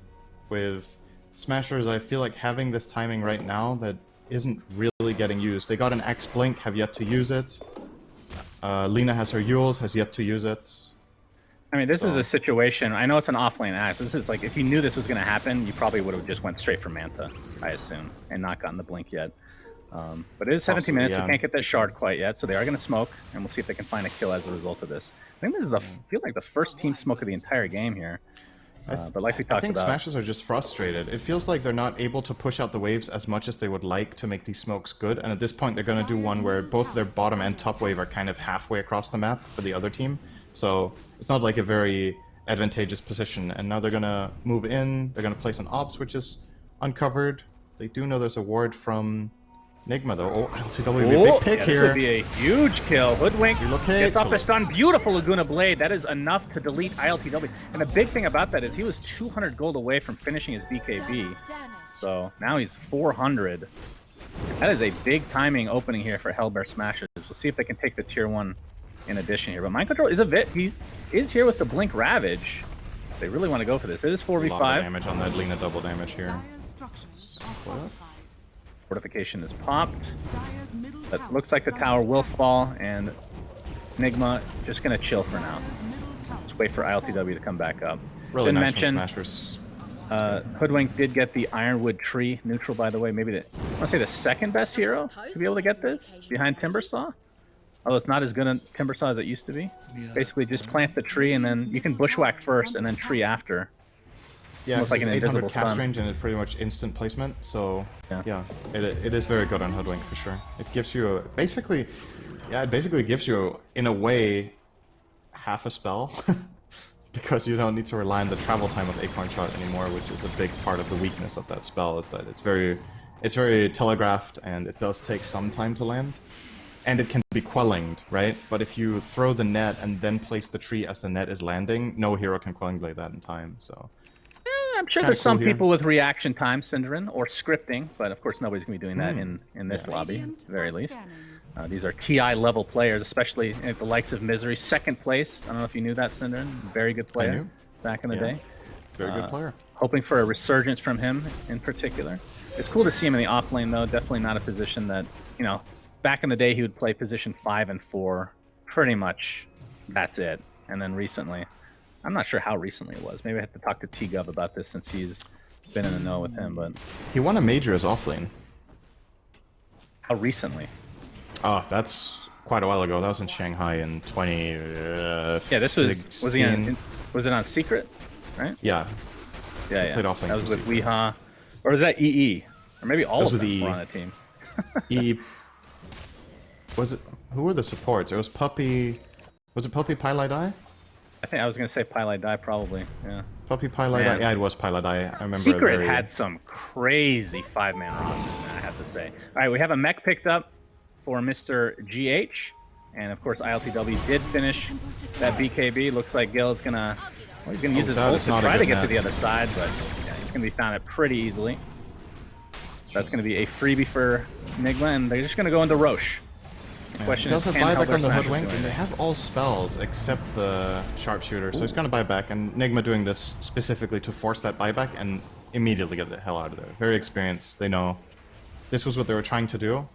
Speaker 5: with Smashers. I feel like having this timing right now that isn't really getting used. They got an Axe Blink, have yet to use it. Lina has her Yules, has yet to use it.
Speaker 4: I mean, this is
Speaker 5: So-
Speaker 4: a situation. I know it's an offlane act. This is like, if you knew this was going to happen, you probably would have just went straight for Manta, I assume, and not gotten the blink yet. But it is 17
Speaker 5: Possibly,
Speaker 4: minutes.
Speaker 5: yeah.
Speaker 4: They can't get that shard quite yet, so they are going to smoke, and we'll see if they can find a kill as a result of this. I think this is feel like the first team smoke of the entire game here. But like we
Speaker 5: I
Speaker 4: talked
Speaker 5: think
Speaker 4: about,
Speaker 5: Smashers are just frustrated. It feels like they're not able to push out the waves as much as they would like to make these smokes good, and at this point they're going to do one where both their bottom and top wave are kind of halfway across the map for the other team. So it's not like a very advantageous position, and now they're going to move in, they're going to place an Ops, which is uncovered. They do know there's a ward from Nigma, though. Oh, LTW, big pick
Speaker 4: yeah,
Speaker 5: here.
Speaker 4: this would be a huge kill. Hoodwink
Speaker 5: Relocate.
Speaker 4: gets off the stun. Beautiful Laguna Blade. That is enough to delete ILTW. And the big thing about that is he was 200 gold away from finishing his BKB. So now he's 400. That is a big timing opening here for Hellbear Smashers. We'll see if they can take the tier 1 in addition here. But Mind Control is a bit. He is here with the Blink Ravage. They really want to go for this. It is
Speaker 5: A lot of
Speaker 4: 4v5.
Speaker 5: damage on that Lina double damage here.
Speaker 4: Fortification is popped. That looks like the tower will fall, and Nigma just going to chill for now. Let's wait for ILTW to come back up.
Speaker 5: Really
Speaker 4: Didn't
Speaker 5: nice
Speaker 4: mention,
Speaker 5: from Smashers.
Speaker 4: Hoodwink did get the Ironwood Tree neutral, by the way. Maybe I want to say the second best hero to be able to get this behind Timbersaw. Although it's not as good on Timbersaw as it used to be. Basically, just plant the tree, and then you can bushwhack first, and then tree after.
Speaker 5: Yeah,
Speaker 4: Almost like
Speaker 5: it's
Speaker 4: an
Speaker 5: 800
Speaker 4: invisible
Speaker 5: cast
Speaker 4: stun.
Speaker 5: range and it's pretty much instant placement. So
Speaker 4: Yeah.
Speaker 5: it is very good on Hoodwink for sure. It gives you it basically gives you in a way half a spell because you don't need to rely on the travel time of Acorn Shot anymore, which is a big part of the weakness of that spell. Is that it's very telegraphed and it does take some time to land. And it can be quelling, right? But if you throw the net and then place the tree as the net is landing, no hero can quelling blade that in time. So
Speaker 4: I I'm sure there's some people with reaction time, Synderin, or scripting, but of course nobody's going to be doing that in this lobby, at the very least. These are TI level players, especially at the likes of Misery. Second place. I don't know if you knew that, Synderin. Very good player back in the day.
Speaker 5: Very good player.
Speaker 4: Hoping for a resurgence from him in particular. It's cool to see him in the off lane, though. Definitely not a position that, you know, back in the day he would play position 5 and 4. Pretty much that's it. And then recently, I'm not sure how recently it was. Maybe I have to talk to T-Gov about this since he's been in the know with him, but...
Speaker 5: He won a major as offlane.
Speaker 4: How recently?
Speaker 5: Oh, that's quite a while ago. That was in Shanghai in 2016.
Speaker 4: Yeah, this was he was it on Secret, right?
Speaker 5: Yeah.
Speaker 4: Yeah.
Speaker 5: Played offlane
Speaker 4: that was with
Speaker 5: Secret.
Speaker 4: Weeha. Or was that EE? Or maybe all of them
Speaker 5: EE.
Speaker 4: were on the team.
Speaker 5: EE... Was it... Who were the supports? It was Puppy... Was it Puppy Pylai?
Speaker 4: I think I was going to say Pylai Die, probably. Yeah.
Speaker 5: Puppy Pylai?
Speaker 4: Man.
Speaker 5: Yeah, it was Pylai. I remember.
Speaker 4: Secret had some crazy 5-man rosters, man, I have to say. All right, we have a mech picked up for Mr. GH. And of course, ILTW did finish that BKB. Looks like Gil's going to... Well, he's going to use his ult to try to get to the other side, but yeah, he's going to be found it pretty easily. That's going to be a freebie for Nigma, and they're just going to go into Roche.
Speaker 5: Question he does have buyback on the Hoodwink, and they have all spells except the Sharpshooter, so he's going to buy back, and Nigma doing this specifically to force that buyback and immediately get the hell out of there. Very experienced. They know this was what they were trying to do.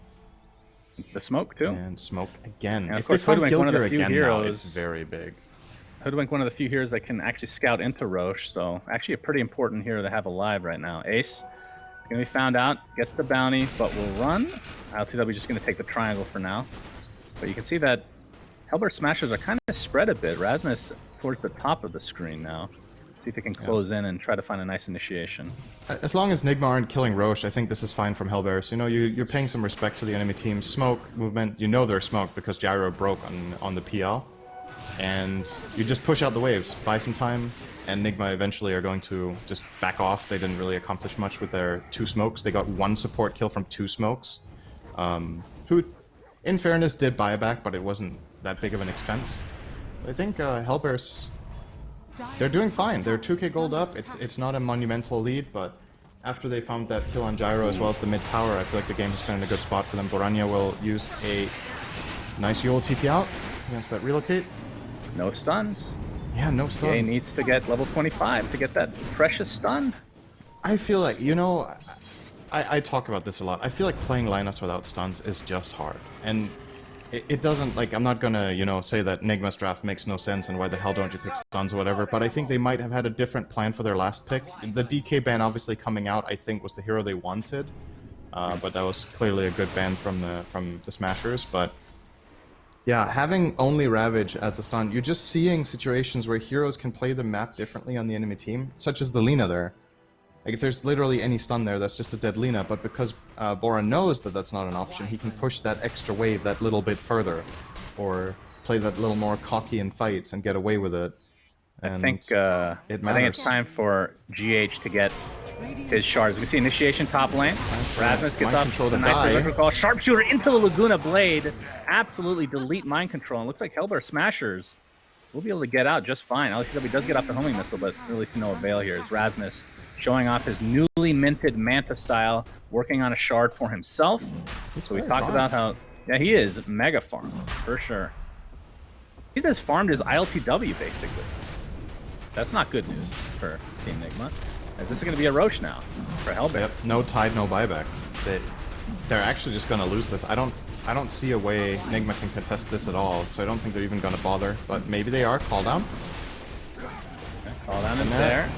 Speaker 4: The smoke, too.
Speaker 5: And smoke again.
Speaker 4: And
Speaker 5: if they find
Speaker 4: Hoodwink, one of the few
Speaker 5: again
Speaker 4: heroes,
Speaker 5: now, it's very big.
Speaker 4: Hoodwink, one of the few heroes that can actually scout into Roche, so actually a pretty important hero to have alive right now. Ace going to be found out, gets the bounty, but will run. ILTW just going to take the triangle for now. But you can see that Hellbear Smashers are kind of spread a bit. Rasmus towards the top of the screen now. See if he can close in and try to find a nice initiation.
Speaker 5: As long as Nigma aren't killing Roche, I think this is fine from Hellbear. So, you know, you're paying some respect to the enemy team. Smoke, movement, you know they're smoked because Gyro broke on the PL. And you just push out the waves, buy some time, and Nigma eventually are going to just back off. They didn't really accomplish much with their 2 smokes. They got 1 support kill from 2 smokes. Who, in fairness, did buy back, but it wasn't that big of an expense. I think Hellbear's... They're doing fine. They're 2k gold up. It's not a monumental lead, but after they found that kill on Gyro as well as the mid tower, I feel like the game has been in a good spot for them. Boranya will use a nice Yule TP out against that relocate.
Speaker 4: No stuns.
Speaker 5: Yeah, no stuns.
Speaker 4: He needs to get level 25 to get that precious stun.
Speaker 5: I feel like, you know, I talk about this a lot. I feel like playing lineups without stuns is just hard. And it doesn't, like, I'm not gonna, you know, say that Nigma's draft makes no sense and why the hell don't you pick stuns or whatever, but I think they might have had a different plan for their last pick. The DK ban obviously coming out, I think, was the hero they wanted. But that was clearly a good ban from the Smashers, but... Yeah, having only Ravage as a stun, you're just seeing situations where heroes can play the map differently on the enemy team, such as the Lina there. Like, if there's literally any stun there, that's just a dead Lina, but because Bora knows that that's not an option, he can push that extra wave that little bit further, or play that little more cocky in fights and get away with it. And
Speaker 4: I think it's time for GH to get his shards. We can see initiation top lane. Rasmus gets off the nice berserker call. Sharpshooter into the Laguna Blade. Absolutely delete mind control. And looks like Hellbear Smashers will be able to get out just fine. LCW does get off the homing missile, but really to no avail here. Is Rasmus showing off his newly minted Manta style, working on a shard for himself. So we talked about how, yeah, he is mega farm for sure. He's as farmed as ILTW basically. That's not good news for Team Nigma. This is going to be a Roche now for Hellbear.
Speaker 5: Yep, no tide, no buyback. They're actually just going to lose this. I don't see a way Nigma can contest this at all, so I don't think they're even going to bother. But maybe they are. Call down.
Speaker 4: Okay, call down is there.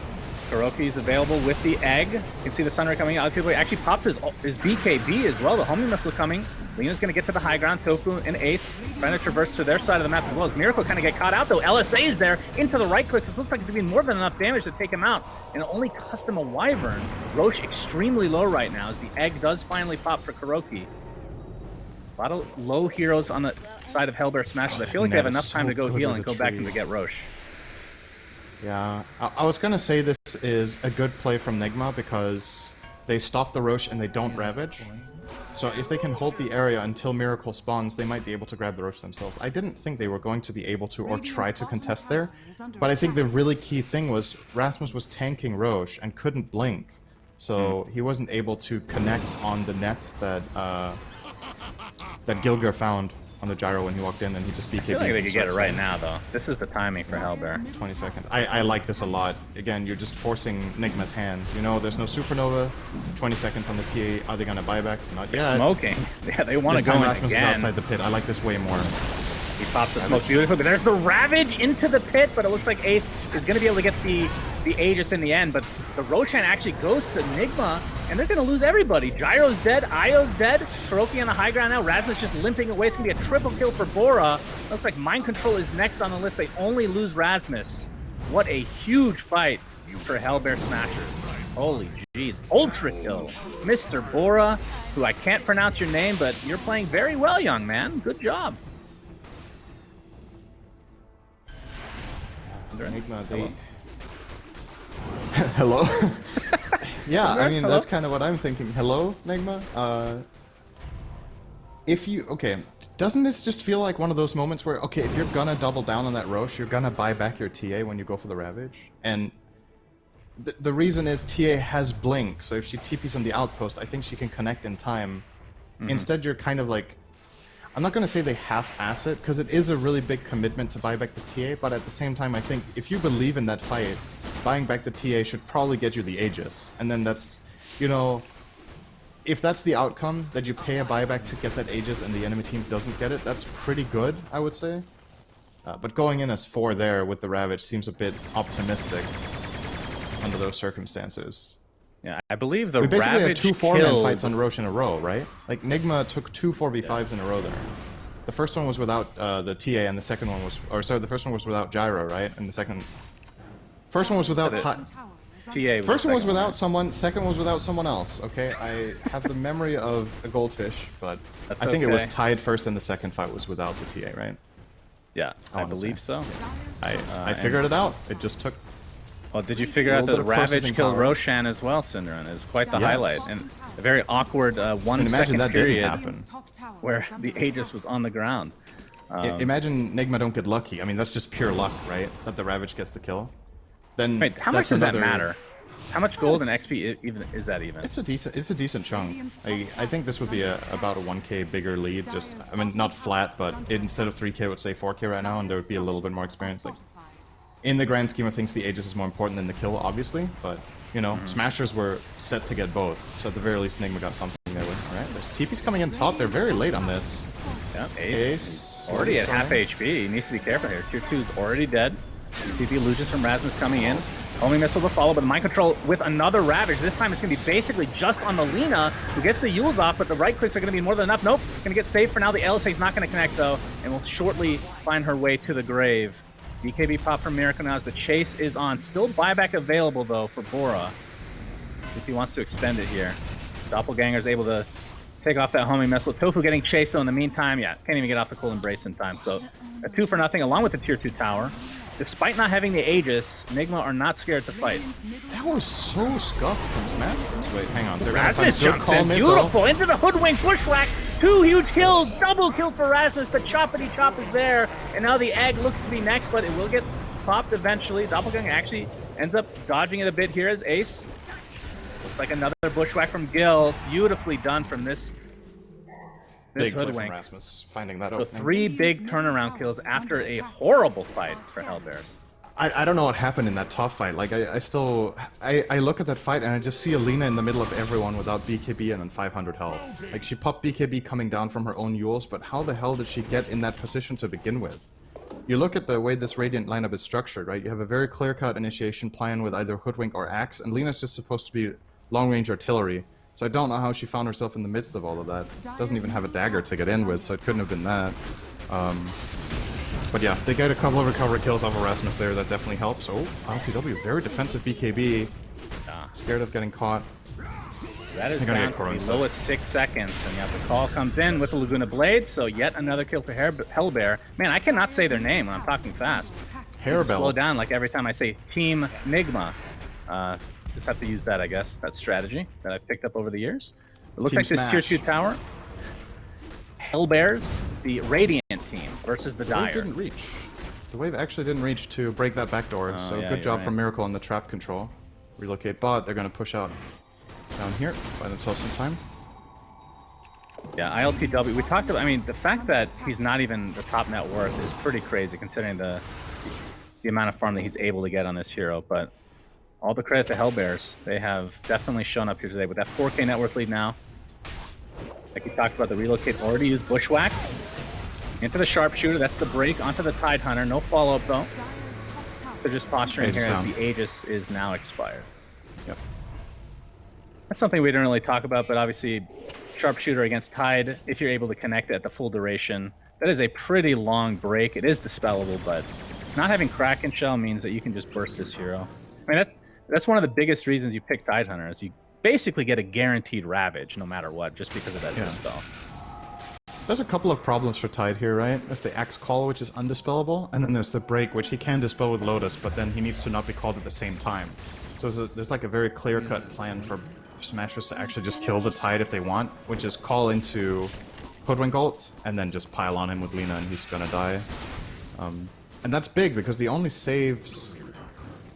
Speaker 4: Kuroki is available with the egg. You can see the Sunray coming out. He actually popped his BKB as well. The homing missile coming. Lena's going to get to the high ground. Tofu and Ace trying to traverse to their side of the map as well as Miracle kind of get caught out though. LSA is there into the right click. This looks like it's doing more than enough damage to take him out. And it only cost him a Wyvern. Roche extremely low right now as the egg does finally pop for Kuroki. A lot of low heroes on the side of Hellbear Smashers. I feel like they have enough time to go heal and go back and get Roche.
Speaker 5: Yeah, I was going to say this is a good play from Nigma because they stop the Roche and they don't Ravage. So if they can hold the area until Miracle spawns, they might be able to grab the Rosh themselves. I didn't think they were going to be able to or try to contest there, but I think the really key thing was Rasmus was tanking Rosh and couldn't blink. So he wasn't able to connect on the net that that Gilger found on the gyro when he walked in, and he just BKB'd.
Speaker 4: I feel like they could get it right now, though. This is the timing for Hellbear.
Speaker 5: 20 seconds. I like this a lot. Again, you're just forcing Nigma's hand. You know, there's no supernova. 20 seconds on the TA. Are they going to buy back? Not yet.
Speaker 4: Smoking. Yeah, they want to go in
Speaker 5: Rasmus
Speaker 4: again.
Speaker 5: is outside the pit. I like this way more.
Speaker 4: He pops the smoke beautifully, but there's the Ravage into the pit, but it looks like Ace is going to be able to get the Aegis in the end, but the Roshan actually goes to Nigma, and they're going to lose everybody. Gyro's dead, Io's dead, Hiroki on the high ground now, Rasmus just limping away. It's going to be a triple kill for Bora. Looks like Mind Control is next on the list. They only lose Rasmus. What a huge fight for Hellbear Smashers. Holy jeez. Ultra kill. Mr. Bora, who I can't pronounce your name, but you're playing very well, young man. Good job.
Speaker 5: Nigma, they... Hello? Yeah, I mean, that's kind of what I'm thinking. Hello, Nigma? If you... Okay, doesn't this just feel like one of those moments where, okay, if you're gonna double down on that Rosh, you're gonna buy back your TA when you go for the Ravage? And the reason is TA has Blink, so if she TPs on the outpost, I think she can connect in time. Instead, you're kind of like... I'm not going to say they half-ass it, because it is a really big commitment to buy back the TA, but at the same time, I think if you believe in that fight, buying back the TA should probably get you the Aegis. And then that's, you know, if that's the outcome, that you pay a buyback to get that Aegis and the enemy team doesn't get it, that's pretty good, I would say. But going in as 4 there with the Ravage seems a bit optimistic under those circumstances.
Speaker 4: Yeah, I believe the
Speaker 5: we basically
Speaker 4: Ravage
Speaker 5: had 2 4-man
Speaker 4: killed...
Speaker 5: fights on Rosh in a row, right? Like, Nigma took 2 4v5s in a row there. The first one was without the TA, and the second one was... Or, sorry, the first one was without Gyro, right? And the second... First one was without...
Speaker 4: TA
Speaker 5: First one was without someone, second one was without someone else, okay? I have the memory of a goldfish, but I think it was tied first and the second fight was without the TA, right?
Speaker 4: Yeah, I believe so.
Speaker 5: I figured it out. It just took...
Speaker 4: Well, did you figure out that the Ravage killed Roshan as well, Cinderon? It was quite the highlight. And a very awkward 1 second period where the Aegis was on the ground.
Speaker 5: Imagine Nigma don't get lucky. I mean, that's just pure luck, right? That the Ravage gets the kill. Then
Speaker 4: wait, how much does that matter? How much gold and XP even is that even?
Speaker 5: It's a decent chunk. I think this would be about a 1k bigger lead. Just, I mean, not flat, but instead of 3k, I would say 4k right now, and there would be a little bit more experience. Like, in the grand scheme of things, the Aegis is more important than the kill, obviously, but, you know, Smashers were set to get both, so at the very least, Nigma got something there with. Alright, there's TP's coming in top, they're very late on this.
Speaker 4: Yeah, Ace already at half HP, he needs to be careful here. Tier 2 is already dead. You see the illusions from Rasmus coming in. Only missile to follow, but Mind Control with another Ravage. This time it's going to be basically just on the Lina, who gets the Yules off, but the right clicks are going to be more than enough. Nope, going to get saved for now. The LSA is not going to connect, though, and will shortly find her way to the grave. BKB pop from Miracle now as the chase is on. Still buyback available, though, for Bora, if he wants to extend it here. Doppelganger's able to take off that homing missile. Tofu getting chased, though, in the meantime. Yeah, can't even get off the cool embrace in time. So a 2-for-0 along with the Tier 2 tower. Despite not having the Aegis, Nigma are not scared to fight.
Speaker 5: That was so scuffed from Smash. Wait, hang on.
Speaker 4: Rasmus jumps in, beautiful, into the hoodwink bushwhack. 2 huge kills, double kill for Rasmus, but Choppity Chop is there. And now the egg looks to be next, but it will get popped eventually. Doppelganger actually ends up dodging it a bit here as Ace. Looks like another bushwhack from Gil. Beautifully done from this hoodwink.
Speaker 5: Rasmus finding that
Speaker 4: so 3 big turnaround kills after a horrible fight for Hellbears.
Speaker 5: I don't know what happened in that top fight. Like, I look at that fight and I just see Alina in the middle of everyone without BKB and on 500 health. Like, she popped BKB coming down from her own Yules, but how the hell did she get in that position to begin with? You look at the way this Radiant lineup is structured, right? You have a very clear-cut initiation plan with either Hoodwink or Axe, and Lina's just supposed to be long-range artillery. So I don't know how she found herself in the midst of all of that. Doesn't even have a dagger to get in with, so it couldn't have been that. But yeah, they get a couple of recovery kills off of Rasmus there, that definitely helps. Oh, LCW, very defensive BKB. Scared of getting caught.
Speaker 4: That is down to the lowest 6 seconds, and yet the call comes in with the Laguna Blade, so yet another kill for Hellbear. Man, I cannot say their name when I'm talking fast.
Speaker 5: Hairbell.
Speaker 4: Slow down like every time I say Team Nigma. Just have to use that, I guess. That strategy that I've picked up over the years. It looks
Speaker 5: Team
Speaker 4: like this
Speaker 5: Smash.
Speaker 4: tier 2 tower. Hellbears, the Radiant team versus the
Speaker 5: The wave
Speaker 4: Dire.
Speaker 5: didn't reach. The wave actually didn't reach to break that back door, so
Speaker 4: yeah,
Speaker 5: good
Speaker 4: you're
Speaker 5: job
Speaker 4: right.
Speaker 5: from Miracle on the trap control. Relocate bot, they're going to push out down here, buy themselves some time.
Speaker 4: Yeah, ILTW, we talked about, I mean, the fact that he's not even the top net worth is pretty crazy considering the amount of farm that he's able to get on this hero, but all the credit to Hellbears. They have definitely shown up here today with that 4K net worth lead now. Like you talked about, the relocate already used Bushwhack. Into the Sharpshooter, that's the break onto the Tide Hunter. No follow-up though. They're just posturing
Speaker 5: Aegis
Speaker 4: here as
Speaker 5: down.
Speaker 4: the Aegis is now expired.
Speaker 5: Yep.
Speaker 4: That's something we didn't really talk about, but obviously Sharpshooter against Tide, if you're able to connect it at the full duration, that is a pretty long break. It is dispellable, but not having Kraken Shell means that you can just burst this hero. I mean, that's one of the biggest reasons you pick Tide Hunter, is you basically get a guaranteed Ravage no matter what, just because of that dispel.
Speaker 5: There's a couple of problems for Tide here, right? There's the Axe Call, which is undispellable, and then there's the Break, which he can dispel with Lotus, but then he needs to not be called at the same time. So there's like a very clear-cut plan for Smashers to actually just kill the Tide if they want, which is call into Hoodwink ult, and then just pile on him with Lina, and he's gonna die. And that's big, because the only saves...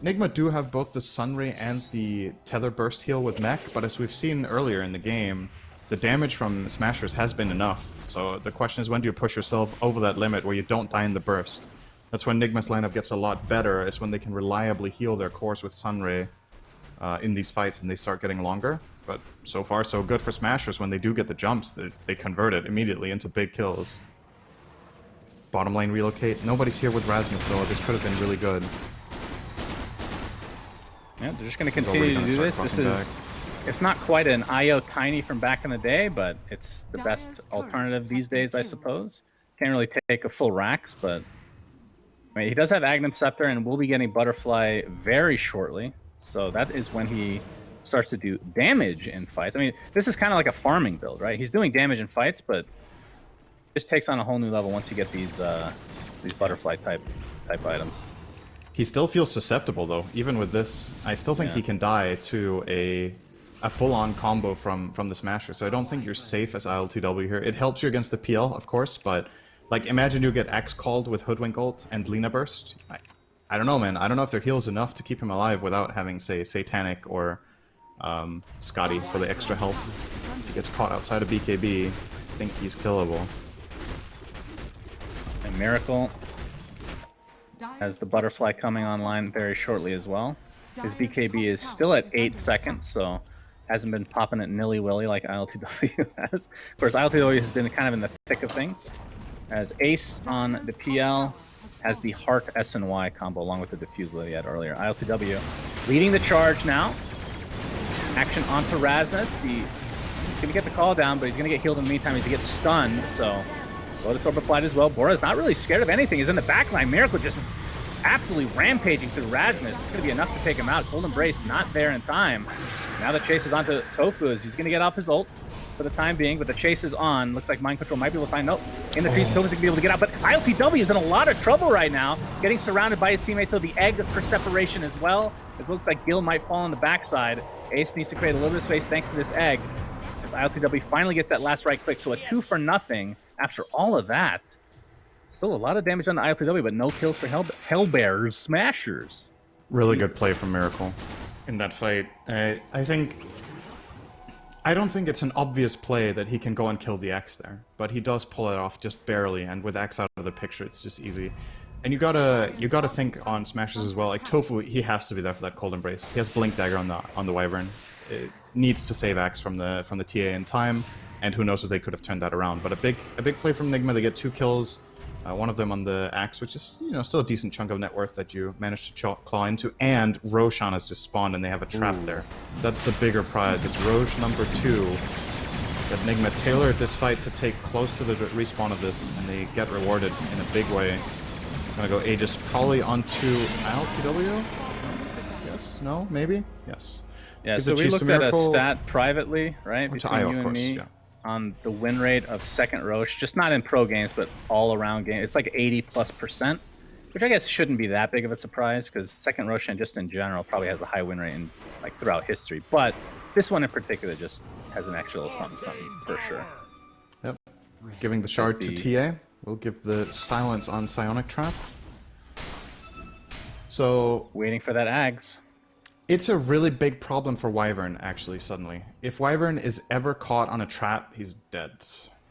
Speaker 5: Nigma do have both the Sunray and the Tether Burst heal with Mech, but as we've seen earlier in the game, the damage from Smashers has been enough. So the question is, when do you push yourself over that limit where you don't die in the burst? That's when Nigma's lineup gets a lot better, is when they can reliably heal their cores with Sunray in these fights and they start getting longer. But so far so good for Smashers. When they do get the jumps, they convert it immediately into big kills. Bottom lane relocate. Nobody's here with Rasmus though. This could have been really good.
Speaker 4: Yeah, they're just going to continue to do this. This is... It's not quite an IO Tiny from back in the day, but it's the best alternative these days, I suppose. Can't really take a full Rax, but I mean, he does have Agnum Scepter and will be getting Butterfly very shortly. So that is when he starts to do damage in fights. I mean, this is kind of like a farming build, right? He's doing damage in fights, but just takes on a whole new level once you get these Butterfly type items.
Speaker 5: He still feels susceptible though. Even with this, I still think he can die to a full-on combo from the Smasher, so I don't think you're safe as ILTW here. It helps you against the PL, of course, but like imagine you get Axe called with Hoodwink ult and Lina Burst. I don't know, man. I don't know if their heal's enough to keep him alive without having, say, Satanic or Scotty for the extra health. If he gets caught outside of BKB, I think he's killable.
Speaker 4: And Miracle has the Butterfly coming online very shortly as well. His BKB is still at 8 seconds, so hasn't been popping it nilly-willy like ILTW has. Of course, ILTW has been kind of in the thick of things. As Ace on the PL has the Heart SNY combo along with the Diffuse that he had earlier. ILTW leading the charge now. Action onto Rasmus. He's going to get the call down, but he's going to get healed in the meantime as he gets stunned. So Lotus Orb applied as well. Bora's not really scared of anything. He's in the backline. Miracle just absolutely rampaging through Rasmus. It's going to be enough to take him out. Cold Embrace not there in time. Now the chase is onto Tofu as he's going to get off his ult for the time being, but the chase is on. Looks like Mind Control might be able to find... Nope. In the trees, Tofu's going to be able to get out, but ILTW is in a lot of trouble right now, getting surrounded by his teammates, so the egg for separation as well. It looks like Gil might fall on the backside. Ace needs to create a little bit of space thanks to this egg, as ILTW finally gets that last right click, so a 2-for-0 after all of that. Still a lot of damage on the ILTW, but no kills for Hellbears Smashers.
Speaker 5: Really good play from Miracle in that fight. I don't think it's an obvious play that he can go and kill the Axe there, but he does pull it off just barely, and with Axe out of the picture, it's just easy. And you gotta think on Smashers as well. Like Tofu, he has to be there for that Cold Embrace. He has Blink Dagger on the Wyvern. It needs to save Axe from the TA in time, and who knows if they could have turned that around. But a big play from Nigma. They get 2 kills. One of them on the Axe, which is, you know, still a decent chunk of net worth that you managed to claw into. And Roshan has just spawned and they have a trap there. That's the bigger prize. It's Roche number 2 that Nigma tailored this fight to take close to the respawn of this, and they get rewarded in a big way. I'm gonna go Aegis probably onto ILTW? Yes? No? Maybe? Yes.
Speaker 4: Yeah,
Speaker 5: Is
Speaker 4: so
Speaker 5: it
Speaker 4: we
Speaker 5: Chase
Speaker 4: looked
Speaker 5: the
Speaker 4: at a
Speaker 5: Miracle?
Speaker 4: stat privately, right,
Speaker 5: Onto
Speaker 4: between
Speaker 5: IO,
Speaker 4: you
Speaker 5: of
Speaker 4: and
Speaker 5: course,
Speaker 4: me.
Speaker 5: yeah.
Speaker 4: On the win rate of second Roche, just not in pro games, but all around game. It's like 80+%, which I guess shouldn't be that big of a surprise because second Roche and just in general probably has a high win rate in like throughout history. But this one in particular just has an extra little something for sure.
Speaker 5: Yep. Giving the shard
Speaker 4: the-
Speaker 5: to TA. We'll give the silence on Psionic Trap. So
Speaker 4: Waiting for that Ags.
Speaker 5: it's a really big problem for Wyvern, actually, suddenly. If Wyvern is ever caught on a trap, he's dead.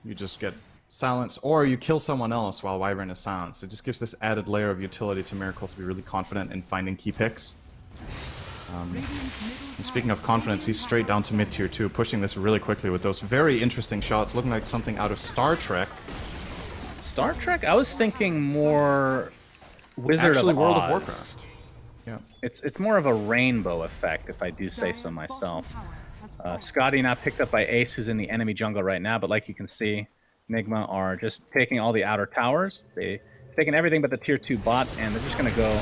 Speaker 5: You just get silence, or you kill someone else while Wyvern is silenced. It just gives this added layer of utility to Miracle to be really confident in finding key picks. And speaking of confidence, he's straight down to mid tier 2, pushing this really quickly with those very interesting shots, looking like something out of Star Trek.
Speaker 4: Star Trek? I was thinking more Wizard
Speaker 5: Actually,
Speaker 4: of
Speaker 5: World
Speaker 4: Oz.
Speaker 5: of Warcraft. Yeah.
Speaker 4: It's more of a rainbow effect, if I do say so myself. Scotty now picked up by Ace, who's in the enemy jungle right now, but like you can see, Nigma are just taking all the outer towers. They've taken everything but the tier 2 bot, and they're just going to go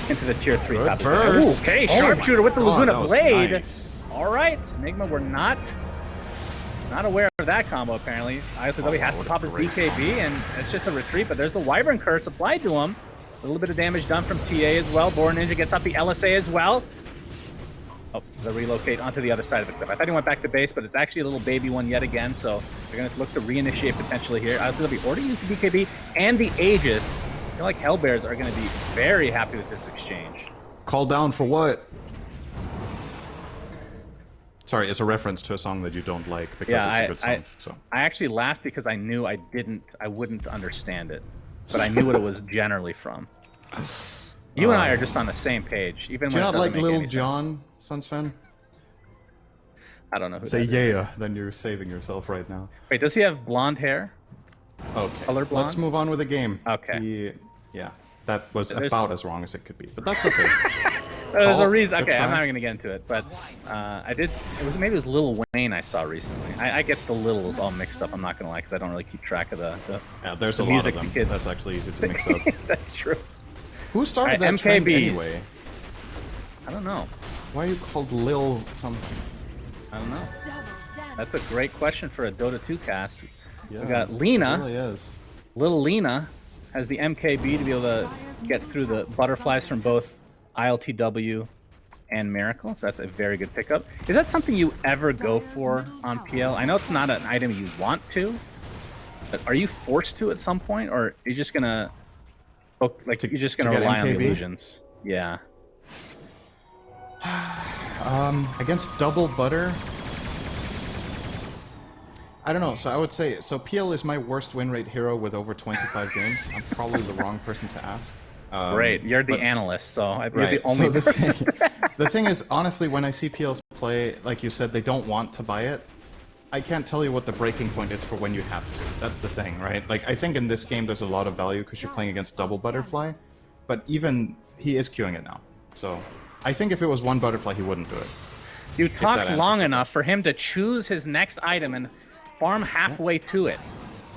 Speaker 4: into the tier 3 top.
Speaker 5: burst.
Speaker 4: Ooh, okay,
Speaker 5: Oh
Speaker 4: Sharpshooter
Speaker 5: my
Speaker 4: with the
Speaker 5: God,
Speaker 4: Laguna
Speaker 5: that was
Speaker 4: Blade.
Speaker 5: nice.
Speaker 4: All right, Nigma, we're not aware of that combo, apparently. ISW has to
Speaker 5: what a
Speaker 4: pop his
Speaker 5: great
Speaker 4: BKB, and it's just a retreat, but there's the Wyvern Curse applied to him. A little bit of damage done from TA as well. Boar Ninja gets up the LSA as well. Oh, they'll relocate onto the other side of the cliff. I thought he went back to base, but it's actually a little baby one yet again, so they're going to look to reinitiate potentially here. ISW already used the BKB and the Aegis. I feel like Hellbears are going to be very happy with this exchange.
Speaker 5: Call down for what? Sorry, it's a reference to a song that you don't like because
Speaker 4: Yeah,
Speaker 5: it's a good song. So
Speaker 4: I actually laughed because I knew I wouldn't understand it, but I knew what it was generally from. You and I are just on the same page, even
Speaker 5: do
Speaker 4: when
Speaker 5: you
Speaker 4: it
Speaker 5: not
Speaker 4: doesn't
Speaker 5: like
Speaker 4: make
Speaker 5: Lil
Speaker 4: any sense.
Speaker 5: Jon, Sunsfan?
Speaker 4: I don't know who
Speaker 5: Say
Speaker 4: that is.
Speaker 5: yeah, then you're saving yourself right now.
Speaker 4: Wait, does he have blonde hair?
Speaker 5: Okay,
Speaker 4: Color blonde?
Speaker 5: let's move on with the game.
Speaker 4: Okay.
Speaker 5: Yeah, that was
Speaker 4: There's-
Speaker 5: about as wrong as it could be, but that's okay.
Speaker 4: There's a
Speaker 5: Call,
Speaker 4: reason.
Speaker 5: good
Speaker 4: Okay, I'm
Speaker 5: try.
Speaker 4: not even gonna get into it, but I did. Maybe it was Lil Wayne I saw recently. I get the Littles all mixed up. I'm not gonna lie, because I don't really keep track of the
Speaker 5: Yeah, there's
Speaker 4: the
Speaker 5: a lot
Speaker 4: music
Speaker 5: of them.
Speaker 4: the kids-
Speaker 5: That's actually easy to mix up.
Speaker 4: That's true.
Speaker 5: Who started
Speaker 4: Alright,
Speaker 5: that trend
Speaker 4: MKBs.
Speaker 5: anyway?
Speaker 4: I don't know.
Speaker 5: Why are you called Lil something?
Speaker 4: I don't know. That's a great question for a Dota 2 cast.
Speaker 5: Yeah,
Speaker 4: We got
Speaker 5: it
Speaker 4: Lena.
Speaker 5: really is.
Speaker 4: Little Lena has the MKB to be able to get through the butterflies from both ILTW and Miracle, so that's a very good pickup. Is that something you ever go for on PL? I know it's not an item you want to, but are you forced to at some point, or are you just gonna
Speaker 5: To get
Speaker 4: rely on the
Speaker 5: MKB?
Speaker 4: illusions? Yeah.
Speaker 5: Against double butter, I don't know. So I would say, so PL is my worst win rate hero with over 25 games. I'm probably the wrong person to ask.
Speaker 4: Great, you're the
Speaker 5: but-
Speaker 4: analyst, so you're
Speaker 5: Right.
Speaker 4: the only
Speaker 5: So the
Speaker 4: person.
Speaker 5: the thing is, honestly, when I see PLs play, like you said, they don't want to buy it. I can't tell you what the breaking point is for when you have to. That's the thing, right? Like, I think in this game there's a lot of value because you're playing against double butterfly, but even he is queuing it now. So I think if it was one butterfly, he wouldn't do it.
Speaker 4: You
Speaker 5: that
Speaker 4: talked
Speaker 5: answers
Speaker 4: long
Speaker 5: your
Speaker 4: enough for him to choose his next item and farm halfway to it.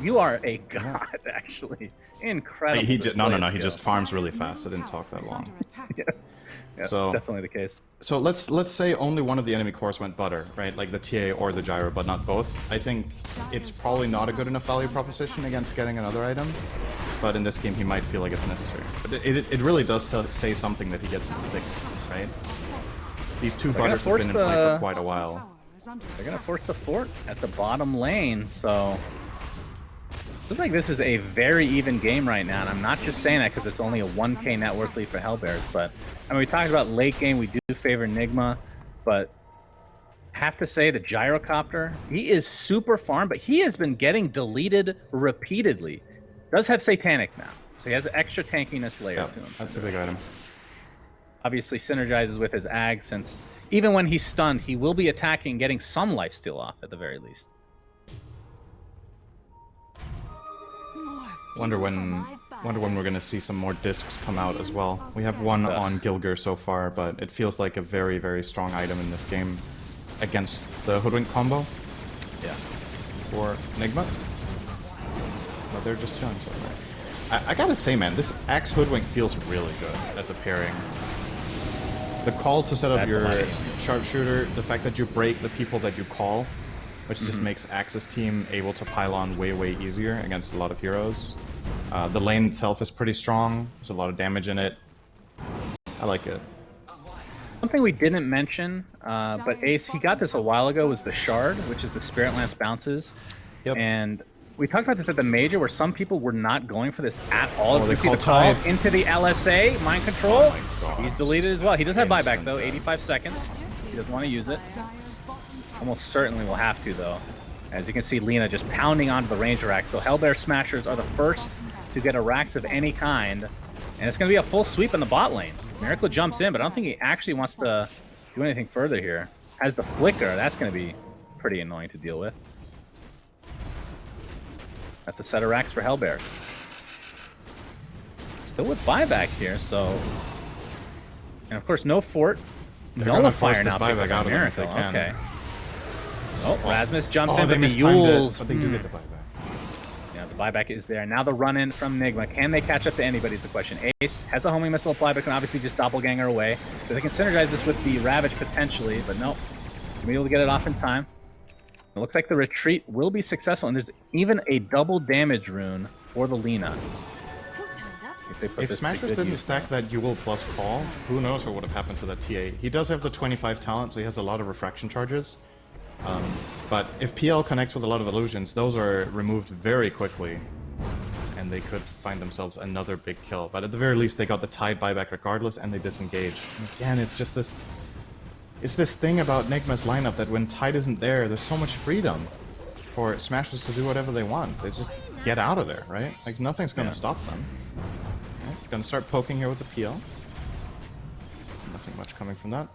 Speaker 4: You are a god, actually. Incredible.
Speaker 5: He just, no,
Speaker 4: display of
Speaker 5: he
Speaker 4: skill.
Speaker 5: just farms really fast. I didn't talk that long.
Speaker 4: Yeah,
Speaker 5: so-
Speaker 4: that's definitely the case.
Speaker 5: So let's say only one of the enemy cores went butter, right? Like the TA or the gyro, but not both. I think it's probably not a good enough value proposition against getting another item. But in this game, he might feel like it's necessary. But it really does say something that he gets in 6th, right? These two
Speaker 4: gonna
Speaker 5: butters have
Speaker 4: force
Speaker 5: been in play
Speaker 4: the-
Speaker 5: for quite a while.
Speaker 4: They're gonna force the fort at the bottom lane, so looks like this is a very even game right now, and I'm not just saying that because it's only a 1k net worth lead for Hellbears, but I mean, we talked about late game, we do favor Nigma, but have to say the Gyrocopter, he is super farm, but he has been getting deleted repeatedly. Does have Satanic now, so he has an extra tankiness layer
Speaker 5: Yeah,
Speaker 4: to him.
Speaker 5: that's a big item.
Speaker 4: Obviously synergizes with his Ag, since even when he's stunned, he will be attacking, getting some lifesteal off at the very least.
Speaker 5: Wonder when we're gonna see some more discs come out as well. We have one on Gilger so far, but it feels like a very, very strong item in this game against the Hoodwink combo
Speaker 4: Yeah.
Speaker 5: for Nigma. But they're just chilling so far. I gotta say, man, this Axe Hoodwink feels really good as a pairing. The call to set up
Speaker 4: That's
Speaker 5: your
Speaker 4: light.
Speaker 5: sharpshooter, the fact that you break the people that you call, which just makes Axe's team able to pile on way, way easier against a lot of heroes. The lane itself is pretty strong. There's a lot of damage in it. I like it.
Speaker 4: Something we didn't mention, but Ace, he got this a while ago, was the Shard, which is the Spirit Lance bounces.
Speaker 5: Yep.
Speaker 4: And we talked about this at the Major, where some people were not going for this at all.
Speaker 5: Oh,
Speaker 4: You
Speaker 5: they
Speaker 4: can see the
Speaker 5: called
Speaker 4: call
Speaker 5: Tide.
Speaker 4: into the LSA, Mind Control.
Speaker 5: Oh my God.
Speaker 4: He's deleted as well. He does have buyback,
Speaker 5: Instant
Speaker 4: though,
Speaker 5: delete.
Speaker 4: 85 seconds. He doesn't want to use it. Almost certainly will have to, though. As you can see, Lina just pounding onto the Ranger Rack. So Hellbear Smashers are the first to get a Rax of any kind. And it's going to be a full sweep in the bot lane. Miracle jumps in, but I don't think he actually wants to do anything further here. Has the flicker. That's going to be pretty annoying to deal with. That's a set of racks for Hellbears. Still with buyback here, so... And of course, no fort.
Speaker 5: They're gonna force
Speaker 4: Nullifier
Speaker 5: this
Speaker 4: now.
Speaker 5: buyback out of them if
Speaker 4: Miracle.
Speaker 5: they can.
Speaker 4: Okay. Oh, Rasmus jumps
Speaker 5: Oh,
Speaker 4: in,
Speaker 5: they
Speaker 4: but the
Speaker 5: mistimed
Speaker 4: Yules...
Speaker 5: it, but they do get the buyback.
Speaker 4: Yeah, the buyback is there. Now the run-in from Nigma. Can they catch up to anybody is the question. Ace has a homing missile apply, but can obviously just doppelganger away. So they can synergize this with the Ravage potentially, but nope. Gonna be able to get it off in time. It looks like the retreat will be successful, and there's even a double damage rune for the Lina.
Speaker 5: If Smashers didn't stack that Yule plus call, who knows what would have happened to that TA. He does have the 25 talent, so he has a lot of refraction charges. But if PL connects with a lot of illusions, those are removed very quickly, and they could find themselves another big kill. But at the very least, they got the Tide buyback regardless, and they disengaged. And again, it's just this... It's this thing about Nigma's lineup that when Tide isn't there, there's so much freedom for Smashers to do whatever they want. They just get out of there, right? Like, nothing's going to stop them. Okay, going to start poking here with the PL. Nothing much coming from that.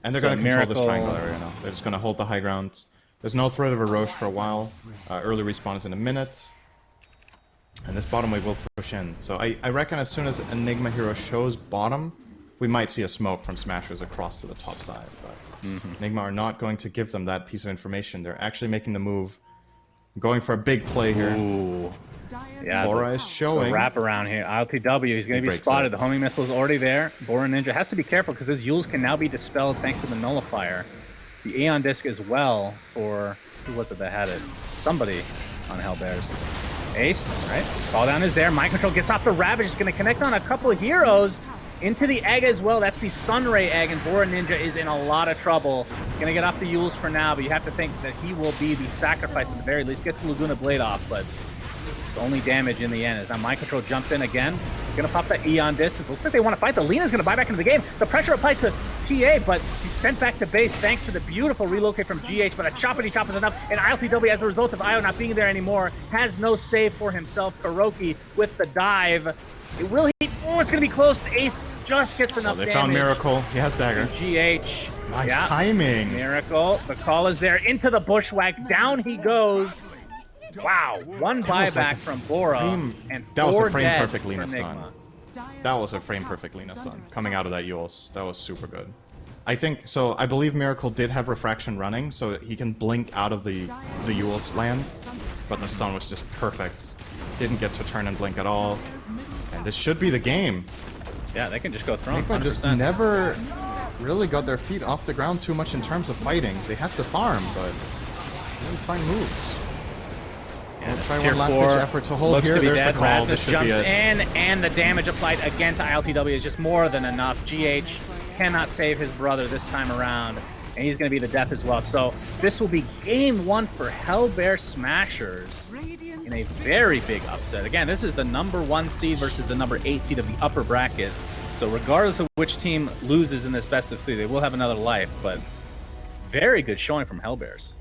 Speaker 5: And they're
Speaker 4: So
Speaker 5: going to control this
Speaker 4: Miracle-
Speaker 5: triangle area now. They're just going to hold the high ground. There's no threat of a Roche for a while. Early respawn is in a minute. And this bottom wave will push in. So I reckon as soon as Enigma hero shows bottom, we might see a smoke from Smashers across to the top side. But Enigma are not going to give them that piece of information. They're actually making the move. Going for a big play here.
Speaker 4: Ooh. Yeah,
Speaker 5: Laura
Speaker 4: the-
Speaker 5: is showing.
Speaker 4: The wrap around here. ILTW, he's going to be
Speaker 5: breaks
Speaker 4: spotted.
Speaker 5: it.
Speaker 4: The homing missile is already there. Boron Ninja has to be careful because his Yules can now be dispelled thanks to the nullifier. The Aeon Disc as well for... Who was it that had it? Somebody on Hellbears. Ace, right? Fall down is there. Mind Control gets off the Ravage. Is going to connect on a couple of heroes. Into the egg as well. That's the Sunray egg, and Boron Ninja is in a lot of trouble. Going to get off the Yules for now, but you have to think that he will be the sacrifice at the very least. Gets the Laguna Blade off, but the only damage in the end is now Mind Control jumps in again. Going to pop the Aeon Disc. It looks like they want to fight. The Lina's going to buy back into the game. The pressure applied to TA, but he's sent back to base thanks to the beautiful relocate from GH, but a choppity chop is enough, and ILTW, as a result of Io not being there anymore, has no save for himself. Kuroki with the dive. It will hit. Oh, it's going to be close. Ace just gets enough
Speaker 5: They
Speaker 4: damage.
Speaker 5: found Miracle. He has dagger.
Speaker 4: GH.
Speaker 5: Nice
Speaker 4: Yeah.
Speaker 5: timing.
Speaker 4: Miracle. The call is there. Into the bushwhack. Down he goes. Wow. One
Speaker 5: That was
Speaker 4: buyback
Speaker 5: like a
Speaker 4: from Bora.
Speaker 5: frame-
Speaker 4: And
Speaker 5: that was a
Speaker 4: four
Speaker 5: frame
Speaker 4: dead
Speaker 5: perfect
Speaker 4: for
Speaker 5: Lina stun.
Speaker 4: Nigma.
Speaker 5: That was a frame perfect Lina stun. Coming out of that Yules. That was super good. I think, so I believe Miracle did have refraction running, so he can blink out of the Yules land, but the stun was just perfect. Didn't get to turn and blink at all. And this should be the game.
Speaker 4: Yeah, they can just go throne.
Speaker 5: Nigma just
Speaker 4: 100%.
Speaker 5: never really got their feet off the ground too much in terms of fighting. They had to farm, but they didn't find moves.
Speaker 4: Yeah,
Speaker 5: Try
Speaker 4: tier
Speaker 5: one last
Speaker 4: 4
Speaker 5: ditch effort to hold
Speaker 4: looks
Speaker 5: here.
Speaker 4: to be
Speaker 5: There's
Speaker 4: dead.
Speaker 5: the call.
Speaker 4: Rasmus
Speaker 5: This should be
Speaker 4: jumps
Speaker 5: it.
Speaker 4: in, and the damage applied again to ILTW is just more than enough. GH cannot save his brother this time around, and he's going to be the death as well. So this will be game 1 for Hellbear Smashers in a very big upset. Again, this is the #1 seed versus the #8 seed of the upper bracket. So regardless of which team loses in this best of 3, they will have another life, but very good showing from Hellbears.